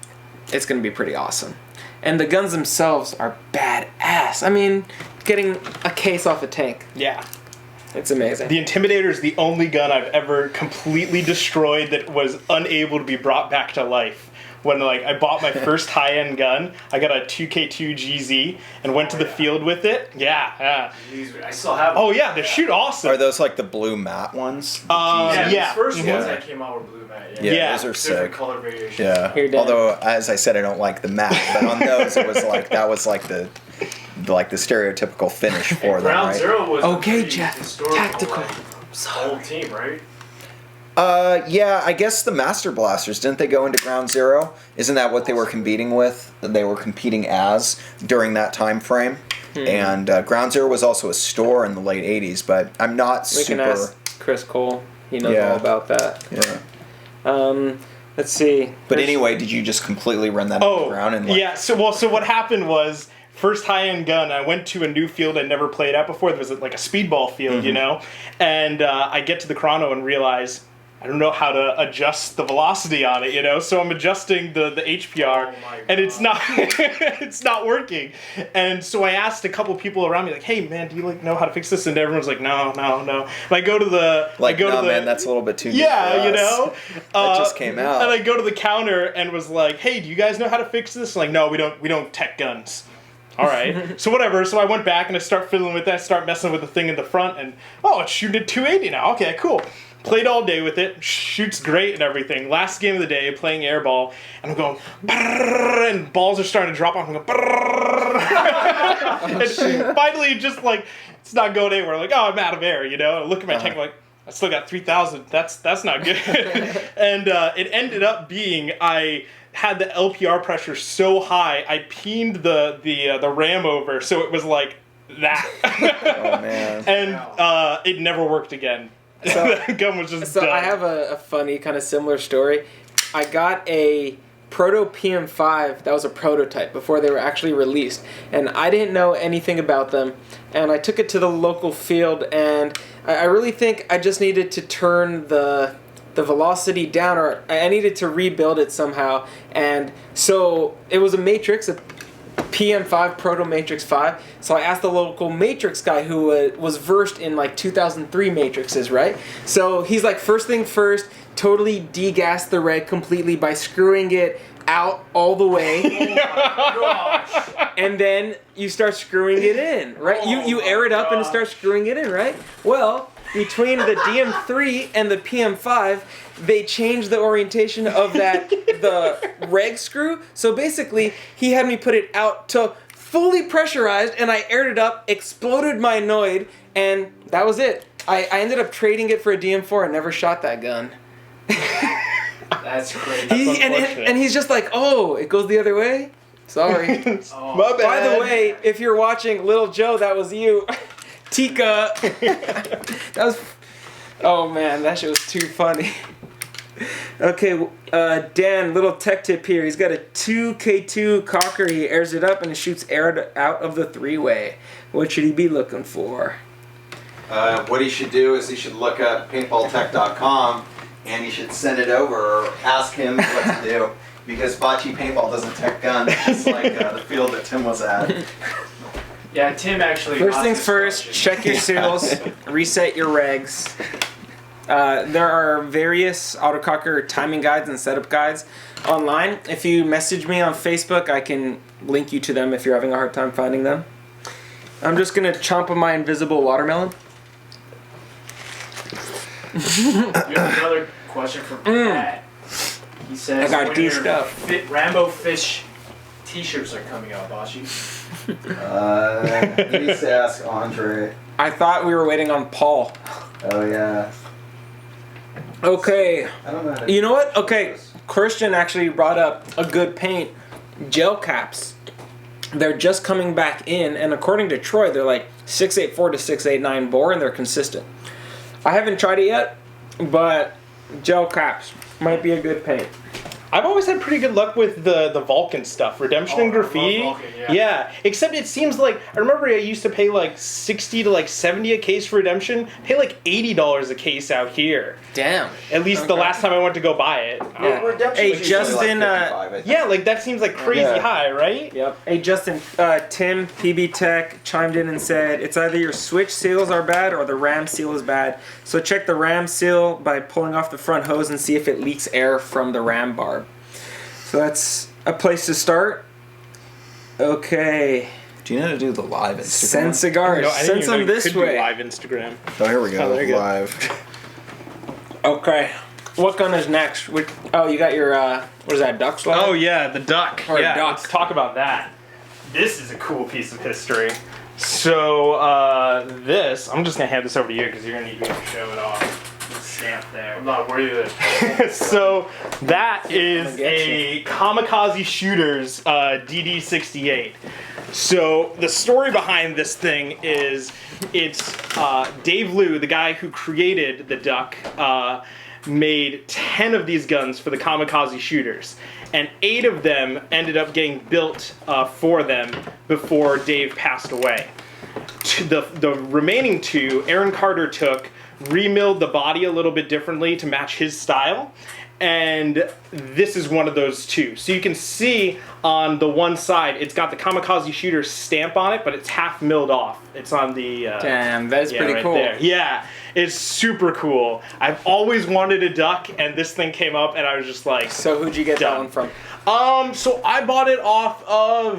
it's going to be pretty awesome. And the guns themselves are badass. I mean, getting a case off a tank, Yeah. it's amazing. The Intimidator is the only gun I've ever completely destroyed that was unable to be brought back to life. When like I bought my first high-end gun, I got a 2K2 GZ and went to the field with it. Yeah. I still have them. Oh yeah, they shoot awesome. Are those like the blue matte ones? Yeah, yeah. the first Yeah. ones that came out were blue matte. Yeah, Yeah. those are Different sick. color variations. Yeah. Here, Dan. Although, as I said, I don't like the matte, but on those, it was like that was like the stereotypical finish for them, Ground right? Zero was a Okay, pretty Jeff. historical, Tactical. like, old team, right? Yeah, I guess the Master Blasters, didn't they go into Ground Zero? Isn't that what they were competing with? They were competing as during that time frame. And Ground Zero was also a store in the late 80s, but I'm not We super... can ask Chris Cole. He knows Yeah. all about that. Yeah. Let's see. But There's- anyway, did you just completely run that on the ground? And like, yeah. So what happened was first high-end gun. I went to a new field I'd never played at before. There was like a speedball field, you know, and I get to the chrono and realize I don't know how to adjust the velocity on it, you know? So I'm adjusting the HPR, and it's not it's not working. And so I asked a couple people around me, like, hey, man, do you like know how to fix this? And everyone's like, no. And I go to the... man, that's a little bit too good yeah, for you us. know? That just came out. And I go to the counter and was like, hey, do you guys know how to fix this? Like, no, we don't tech guns. All right. So whatever. So I went back and I start fiddling with that, start messing with the thing in the front, and it's shooting at 280 now. Okay, cool. Played all day with it, shoots great and everything. Last game of the day, playing airball, and I'm going, and balls are starting to drop off. I'm going, and finally, just like, it's not going anywhere. Like, I'm out of air, you know? I look at my tank, like, I still got 3,000. That's not good. And it ended up being, I had the LPR pressure so high, I peened the ram over, so it was like that. Oh man! And it never worked again. So, the gun was just so done. I have a funny kind of similar story. I got a Proto PM5 that was a prototype before they were actually released, and I didn't know anything about them, and I took it to the local field, and I really think I just needed to turn the velocity down, or I needed to rebuild it somehow. And so it was a Matrix, a PM5 Proto Matrix 5. So I asked the local Matrix guy who was versed in like 2003 Matrixes, right? So he's like, first thing first, totally degassed the reg completely by screwing it out all the way. Oh my gosh. And then you start screwing it in, right? You air it up and start screwing it in, right? Well, between the DM3 and the PM5, they changed the orientation of the reg screw. So basically, he had me put it out to fully pressurized, and I aired it up, exploded my Noid, and that was it. I ended up trading it for a DM4 and never shot that gun. That's crazy. And he's just like, oh, it goes the other way? Sorry. Oh. My bad. By the way, if you're watching, Little Joe, that was you. Tika. That was... Oh, man, that shit was too funny. Okay, Dan, little tech tip here. He's got a 2K2 cocker. He airs it up and it shoots air out of the three-way. What should he be looking for? What he should do is he should look up PaintballTech.com and he should send it over or ask him what to do. Because Bocce Paintball doesn't tech guns, just like the field that Tim was at. Yeah, Tim actually... First things first, check your seals, reset your regs. There are various autococker timing guides and setup guides online. If you message me on Facebook, I can link you to them if you're having a hard time finding them. I'm just going to chomp on my invisible watermelon. You have another question from Pat. He says, I got when your douched up. Rambo Fish t-shirts are coming out, Bocce. He needs to ask Andre. I thought we were waiting on Paul. Oh yeah. Okay. I don't know how to You know what? Okay, Christian actually brought up a good paint. Gel caps. They're just coming back in, and according to Troy, they're like 684 to 689 bore, and they're consistent. I haven't tried it yet, but gel caps might be a good paint. I've always had pretty good luck with the Vulcan stuff, Redemption and I love Graffiti. Vulcan, yeah, except it seems like I remember I used to pay like 60 to like 70 a case for Redemption. Pay like $80 a case out here. Damn. At least the last time I went to go buy it. Yeah. Redemption Hey, was usually Justin, like 55, I think. Yeah, like that seems like crazy Yeah. high, right? Yep. Hey, Justin, Tim, PB Tech, chimed in and said, it's either your switch seals are bad or the ram seal is bad. So check the ram seal by pulling off the front hose and see if it leaks air from the ram barb. So that's a place to start. Okay. Do you know how to do the live Instagram? Send cigars. No, I didn't Send even know some you this could do way. live Instagram. Oh, here we go. Oh, there you go. Live. Okay. What gun is next? Oh, you got your, what is that, duck slide? Oh yeah, the duck. Or yeah, duck. let's talk about that. This is a cool piece of history. So this, I'm just gonna hand this over to you because you're gonna need me to show it off. The stamp there. I'm not worried that... So that is I'll get a Kamikaze Shooters DD68. So the story behind this thing is it's Dave Liu, the guy who created the duck, made 10 of these guns for the Kamikaze Shooters. And 8 of them ended up getting built for them before Dave passed away. the remaining two, Aaron Carter took, remilled the body a little bit differently to match his style. And this is one of those two. So you can see on the one side, it's got the Kamikaze Shooter stamp on it, but it's half milled off. It's on the... Damn, that's pretty right cool. There. Yeah, it's super cool. I've always wanted a duck, and this thing came up, and I was just like... So who'd you get that one from? So I bought it off of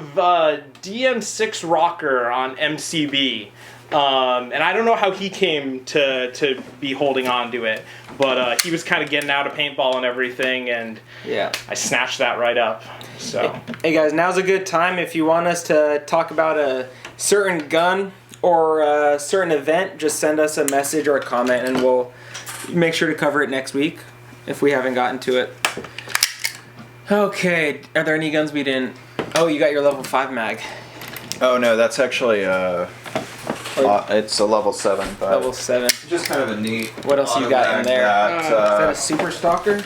DM6 Rocker on MCB. And I don't know how he came to be holding on to it, but he was kind of getting out of paintball and everything, and yeah, I snatched that right up. So hey guys, now's a good time if you want us to talk about a certain gun or a certain event. Just send us a message or a comment, and we'll make sure to cover it next week if we haven't gotten to it. Okay, are there any guns we didn't? Oh, you got your level 5 mag. Oh no, that's actually it's a level 7. But Level 7. just kind of a neat. What else you got in there? That, Is that a Super Stalker?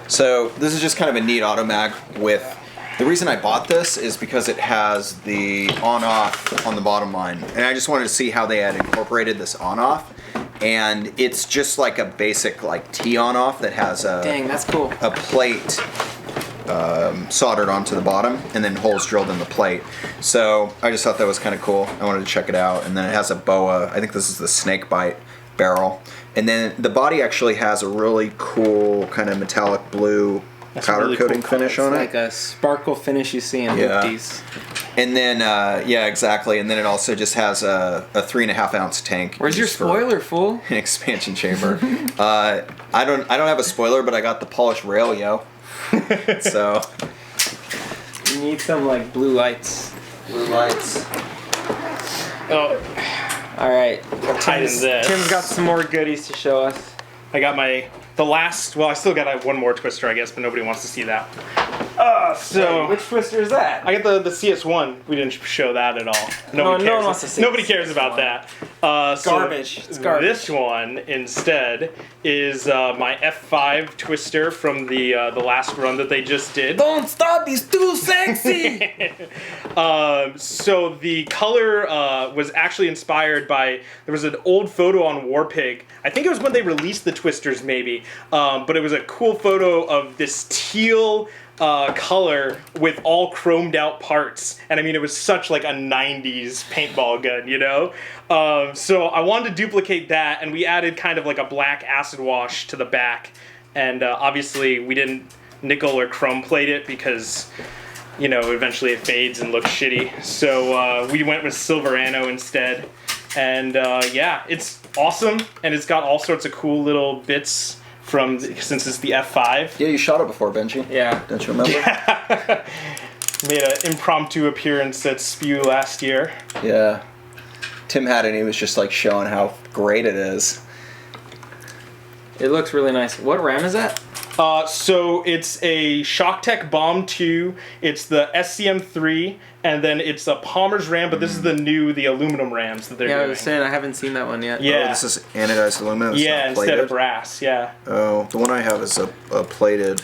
So this is just kind of a neat auto mag with. The reason I bought this is because it has the on-off on the bottom line, and I just wanted to see how they had incorporated this on-off. And it's just like a basic like T on-off that has a Dang, that's cool. a plate soldered onto the bottom and then holes drilled in the plate. So I just thought that was kind of cool. I wanted to check it out. And then it has a boa. I think this is the snake bite barrel. And then the body actually has a really cool kind of metallic blue powder really coating cool finish on Like it. a sparkle finish you see in Yeah. Hoopties. And then yeah, exactly. And then it also just has a 3.5 ounce tank. Where's your just for spoiler, fool? An expansion chamber. I don't have a spoiler, but I got the polished rail, yo. So You need some like blue lights. blue lights. oh, All right. tighten this. Tim's got some more goodies to show us. I got the last. Well, I still got one more twister, I guess, but nobody wants to see that. So Which twister is that? I got the CS1. We didn't show that at all. Nobody no cares. one wants to see Nobody the cares about CS1. that. So Garbage. It's garbage. This one instead is my F5 twister from the last run that they just did. Don't stop! He's too sexy. So the color was actually inspired by, there was an old photo on Warpig. I think it was when they released the twisters maybe, but it was a cool photo of this teal color with all chromed out parts. And I mean, it was such like a 90s paintball gun, you know? So I wanted to duplicate that, and we added kind of like a black acid wash to the back. And obviously we didn't nickel or chrome plate it because, you know, eventually it fades and looks shitty. So we went with silver anno instead. And yeah, it's awesome, and it's got all sorts of cool little bits from since it's the F5. Yeah, you shot it before, Benji. Yeah. Don't you remember? Made an impromptu appearance at Spew last year. Yeah. Tim had it and he was just like showing how great it is. It looks really nice. What RAM is that? So it's a ShockTech Bomb 2, it's the SCM3, and then it's a Palmer's RAM, but this is the aluminum RAMs that they're Yeah, I doing. was saying I haven't seen that one yet. Yeah. Oh, this is anodized aluminum. It's Yeah, not instead plated. of brass, yeah. Oh, the one I have is a plated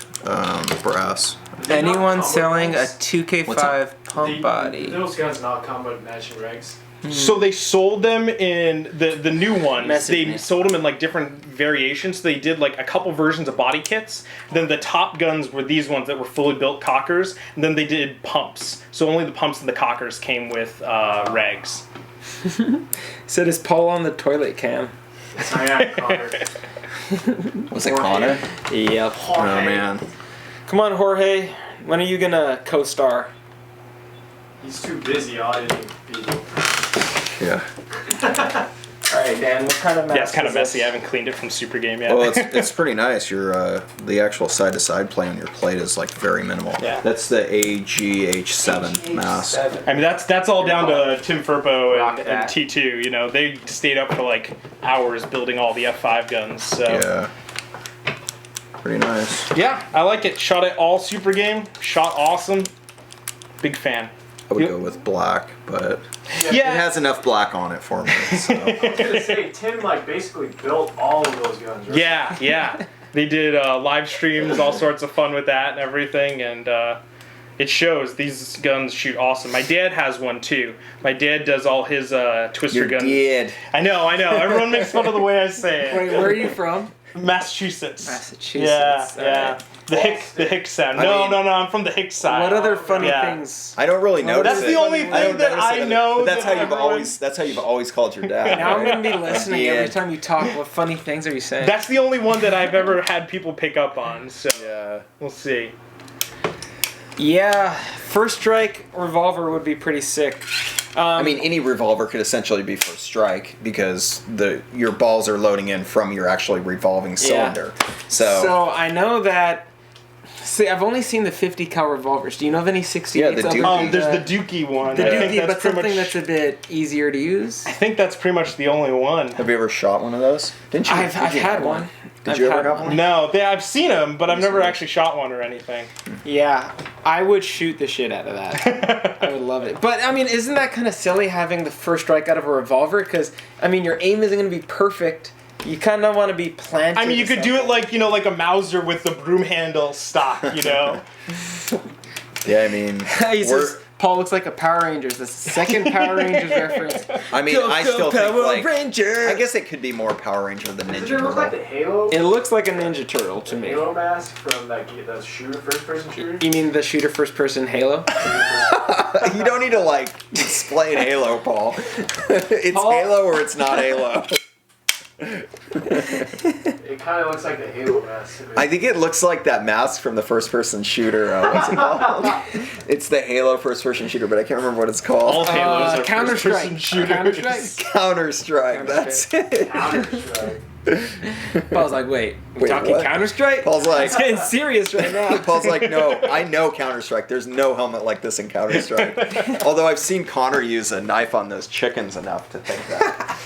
brass. Anyone Not selling a combat 2K5 pump body? Those guns not come with matching regs. So they sold them in the new ones. Message They me. sold them in like different variations. They did like a couple versions of body kits. Then the top guns were these ones that were fully built cockers. And then they did pumps. So only the pumps and the cockers came with regs. Said is Paul on the toilet cam? I am Connor. Was it Connor? Yep. Oh man. Come on, Jorge. When are you gonna co-star? He's too busy auditing people. Yeah. All right, Dan. What kind of mess? Yeah, it's kind of is this? messy. I haven't cleaned it from Super Game yet. Well, it's pretty nice. Your the actual side to side play on your plate is like very minimal. Yeah. That's the AGH7 mask. I mean, that's all down to Tim Furpo Rock and that. T2. You know, they stayed up for like hours building all the F5 guns. So Yeah. Pretty nice. yeah, I like it. Shot it all Super Game. Shot awesome. Big fan. I would Yep. go with black, but Yeah. it has enough black on it for me. So. I was gonna say Tim like basically built all of those guns, right? Yeah. They did live streams, all sorts of fun with that and everything, and It shows these guns shoot awesome. My dad has one too. My dad does all his twister guns. Dad. I know. Everyone makes fun of the way I say it. Wait, where are you from? Massachusetts. Massachusetts. Yeah. The hick sound. No, I'm from the hick side. What other funny things? I don't really notice That's it. the only thing that I know. But that's that how you've everyone- always. That's how you've always called your dad. Now I'm right? gonna be listening Yeah. every time you talk. What funny things are you saying? That's the only one that I've ever had people pick up on. So Yeah. we'll see. Yeah, first strike revolver would be pretty sick. I mean, any revolver could essentially be first strike because your balls are loading in from your actually revolving cylinder. So I know that. See, I've only seen the 50 cal revolvers. Do you know of any 68s? Yeah, the Dookie. There's the Dookie one. The I think Dookie, that's but pretty something much. that's a bit easier to use. I think that's pretty much the only one. Have you ever shot one of those? Didn't you? I've did you had have one. Did I've you ever had have one? No, I've seen them, but I've never actually shot one or anything. Yeah, I would shoot the shit out of that. I would love it. But, I mean, isn't that kind of silly having the first strike out of a revolver? Because, I mean, your aim isn't going to be perfect. You kind of want to be planted. I mean, you could do it like a Mauser with the broom handle stock, Yeah, I mean, He says, Paul looks like a Power Rangers. That's the second Power Rangers reference. I mean, I still Power think like Ranger. I guess it could be more Power Ranger than Ninja Does it look like the Turtle. Halo? It looks like a Ninja Turtle to me. Halo mask from that shooter, first-person shooter? You mean the shooter first-person Halo? You don't need to like explain Halo, Paul. It's Paul? Halo or it's not Halo. It kind of looks like the Halo mask. I think it looks like that mask from the first-person shooter. What's it called? It's the Halo first-person shooter, but I can't remember what it's All called. Halos are Counter-Strike. first-person shooters. Counter-Strike. Counter-Strike. That's it. Counter-Strike. Paul's like, wait, we Wait, talking what? Counter-Strike? Paul's like, It's getting serious right now. Paul's like, no, I know Counter-Strike. There's no helmet like this in Counter-Strike. Although I've seen Connor use a knife on those chickens enough to think that.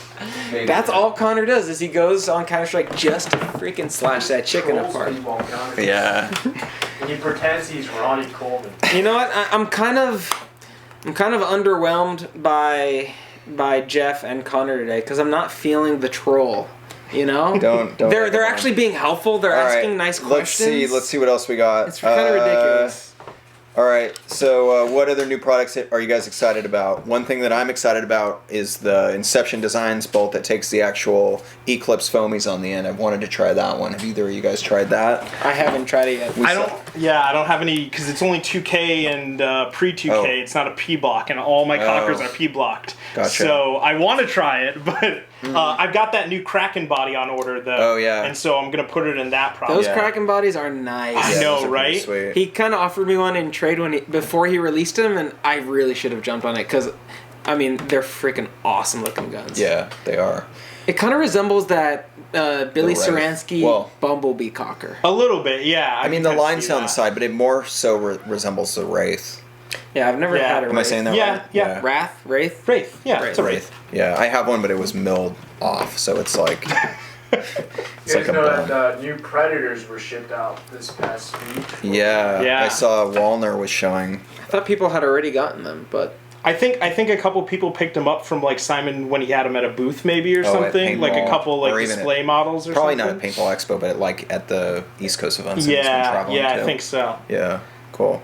Maybe. That's all Connor does is he goes on Counter-Strike just to freaking slash that chicken Trolls apart. people on Counter-Strike. Yeah. And he pretends he's Ronnie Coleman. You know what? I'm kind of underwhelmed by Jeff and Connor today because I'm not feeling the troll. You know? Don't They're actually being helpful. They're All right, asking nice questions. Let's see what else we got. It's kind of ridiculous. All right. So, what other new products are you guys excited about? One thing that I'm excited about is the Inception Designs bolt that takes the actual Eclipse foamies on the end. I've wanted to try that one. Have either of you guys tried that? I haven't tried it yet. I don't have any because it's only 2K and pre-2K. Oh. It's not a P block, and all my cockers are P blocked. Gotcha. So I want to try it, but I've got that new Kraken body on order though. Oh, yeah. And so I'm gonna put it in that probably. Those Yeah. Kraken bodies are nice. I know, those are pretty right? sweet. He kind of offered me one in trade before he released them, and I really should have jumped on it because, I mean, they're freaking awesome looking guns. Yeah, they are. It kind of resembles that Billy The Wraith. Saransky Well- Bumblebee cocker. A little bit, yeah. I mean, can the kinda line's see on the that. side, but it more so resembles the Wraith. Yeah, I've never Yeah. had a Am I saying that Yeah, right? yeah. Wraith? Wraith, yeah, Wraith. it's a Wraith. Wraith. Yeah, I have one, but it was milled off, so it's like You it's like guys a know bum. that new Predators were shipped out this past week? Yeah, Yeah. I saw Walner was showing. I thought people had already gotten them, but I think a couple people picked him up from like Simon when he had him at a booth maybe or Oh, at something, like a Paintball, couple like or even display models or Probably something. not at Paintball Expo, but at the East Coast events. that he's been Yeah, traveling yeah, to. I think so. Yeah, cool.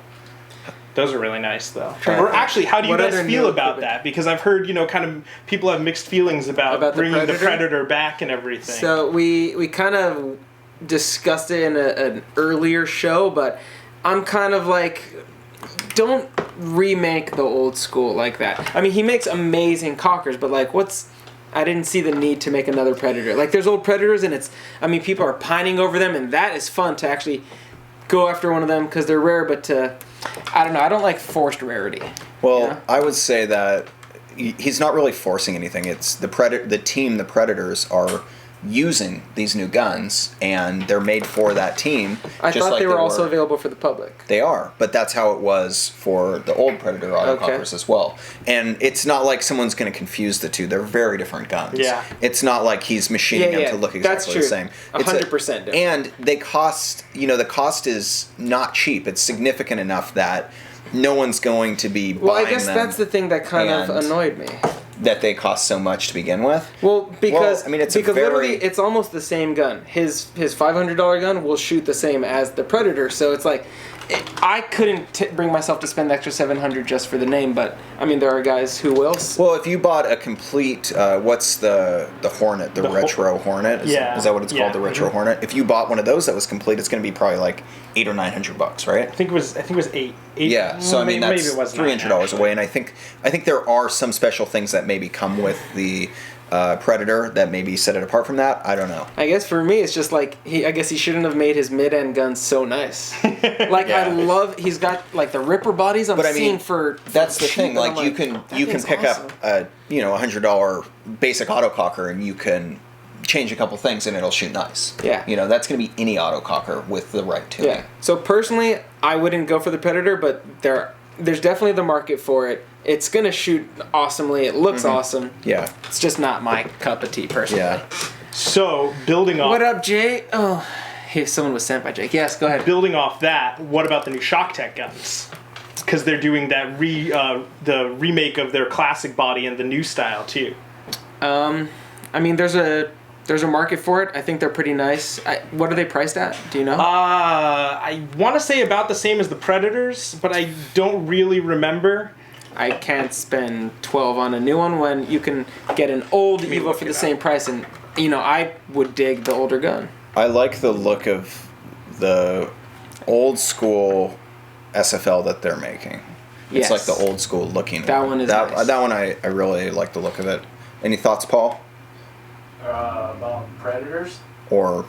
Those are really nice though. Trying to Or think. actually, how do you What guys other feel new about equipment? that? Because I've heard kind of people have mixed feelings about About the bringing the Predator? Predator back and everything. so we kind of discussed it in an earlier show, but I'm kind of like, don't remake the old school like that. I mean, he makes amazing cockers, but like, I didn't see the need to make another Predator. Like, there's old Predators, and people are pining over them, and that is fun to actually go after one of them because they're rare, but I don't know, I don't like forced rarity. Well, Yeah. I would say that he's not really forcing anything. It's the Predators are using these new guns, and they're made for that team. I just thought like they were also available for the public. They are, but that's how it was for the old Predator autocockers as well. And it's not like someone's going to confuse the two. They're very different guns. Yeah. It's not like he's machining them to look That's exactly true. the same. 100% different. And they cost, the cost is not cheap. It's significant enough that no one's going to be buying Well, I guess them that's the thing that kind of and- annoyed me. that they cost so much to begin with. Well, because I mean, it's a because very- literally it's almost the same gun. His $500 gun will shoot the same as the Predator, so it's like I couldn't bring myself to spend the extra $700 just for the name, but I mean there are guys who will. Well, if you bought a complete, what's the Hornet, the retro Hornet? Is that what it's called, the retro Hornet? If you bought one of those that was complete, it's going to be probably like $800 or $900, right? I think it was eight. Yeah, so I mean that's maybe it was $300 away, and I think there are some special things that maybe come with the Predator that maybe set it apart from that. I don't know. I guess for me it's just like I guess he shouldn't have made his mid-end guns so nice. Like I love he's got like the Ripper bodies I'm seeing for that's the cheap, thing. Like you can pick awesome. up a $100 basic autococker and you can change a couple things and it'll shoot nice. Yeah. That's going to be any autococker with the right tuning. Yeah. So personally, I wouldn't go for the Predator, but there's definitely the market for it. It's gonna shoot awesomely. It looks awesome. Yeah. It's just not my cup of tea personally. Yeah. So building off. What up, Jay? Oh, hey, someone was sent by Jake. Yes, go ahead. Building off that, what about the new Shock Tech guns? Because they're doing that the remake of their classic body in the new style too. I mean, there's a market for it. I think they're pretty nice. What are they priced at? Do you know? I want to say about the same as the Predators, but I don't really remember. I can't spend $12 on a new one when you can get an old Evo for the same price, and I would dig the older gun. I like the look of the old school SFL that they're making. It's like the old school looking that one. Is nice. That one I really like the look of it. Any thoughts, Paul? About Predators? Or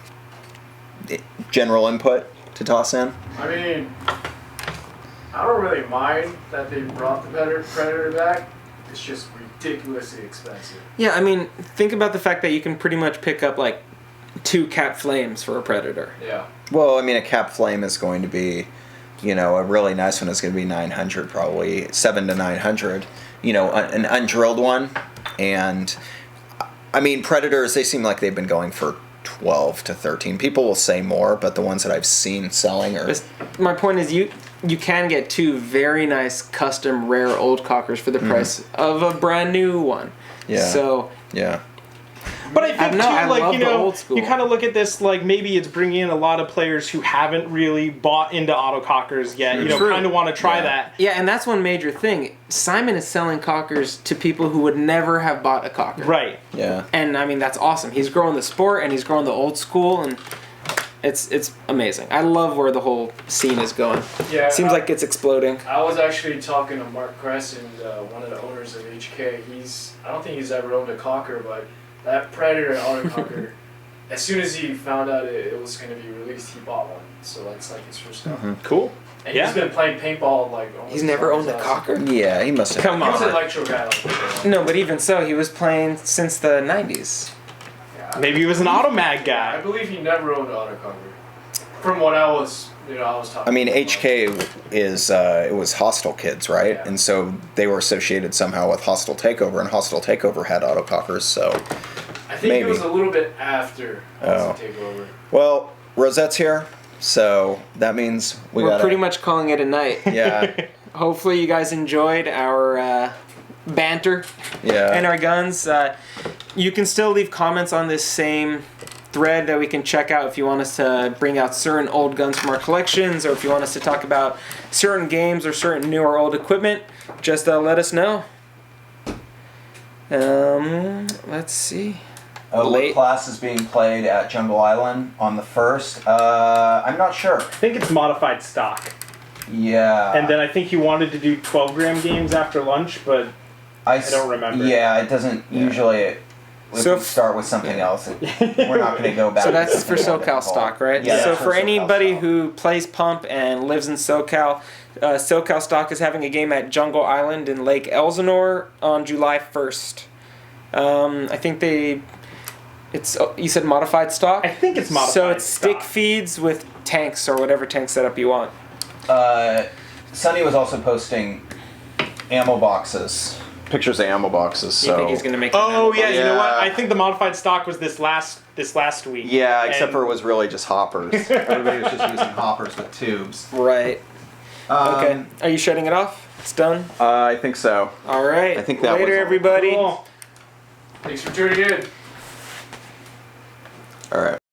general input to toss in? I mean, I don't really mind that they brought the Predator back. It's just ridiculously expensive. Yeah, I mean, think about the fact that you can pretty much pick up like 2 cap flames for a Predator. Yeah. Well, I mean, a cap flame is going to be, a really nice one is going to be $900, probably $700 to $900. An undrilled one, and I mean, Predators, they seem like they've been going for 12 to 13. People will say more, but the ones that I've seen selling are... My point is you can get 2 very nice custom rare old cockers for the price of a brand new one. Yeah. So... Yeah. But I think the old school. You kind of look at this like maybe it's bringing in a lot of players who haven't really bought into autocockers yet. Kind of want to try that. Yeah, and that's one major thing. Simon is selling cockers to people who would never have bought a cocker. Right. Yeah. And I mean that's awesome. He's growing the sport and he's growing the old school, and it's amazing. I love where the whole scene is going. Yeah. It seems like it's exploding. I was actually talking to Mark Crescent, one of the owners of HK. I don't think he's ever owned a cocker, but that Predator autococker, as soon as he found out it was going to be released, he bought one. So that's like his first stuff. Mm-hmm. Cool. And he's been playing paintball like almost. He's never owned a cocker? Yeah, he must have. Come He was an on. electro guy. Like No, but even so, he was playing since the 90s. yeah, Maybe he was an Automag I guy. believe he never owned an autococker. From what I was talking. I mean, about. HK is it was Hostile Kids, right? Yeah. And so they were associated somehow with Hostile Takeover, and Hostile Takeover had autocockers. So I think maybe. it was a little bit after Hostile Takeover. Well, Rosette's here, so that means We're pretty much calling it a night. Yeah. Hopefully you guys enjoyed our banter Yeah. and our guns. You can still leave comments on this same thread that we can check out if you want us to bring out certain old guns from our collections, or if you want us to talk about certain games or certain new or old equipment. Just let us know. Let's see. What class is being played at Jungle Island on the 1st? I'm not sure. I think it's modified stock. Yeah. And then I think he wanted to do 12-gram games after lunch, but I don't remember. Yeah, it doesn't usually. If So we start with something else, we're not going to go back. So to that's for something more SoCal difficult. stock, right? Yeah, So that's for SoCal anybody stock. who plays Pump and lives in SoCal, SoCal stock is having a game at Jungle Island in Lake Elsinore on July 1st. I think you said modified stock? I think it's modified So it's stick stock. feeds with tanks or whatever tank setup you want. Sonny was also posting ammo boxes. Pictures of ammo boxes. You think he's going to make Oh yeah, you know what? Yeah. I think the modified stock was this last week. Yeah, except And- for it was really just hoppers. Everybody was just using hoppers with tubes. Right. Okay. Are you shutting it off? It's done? I think so. All right. I think that was Later, all. everybody. Cool. Thanks for tuning in. All right.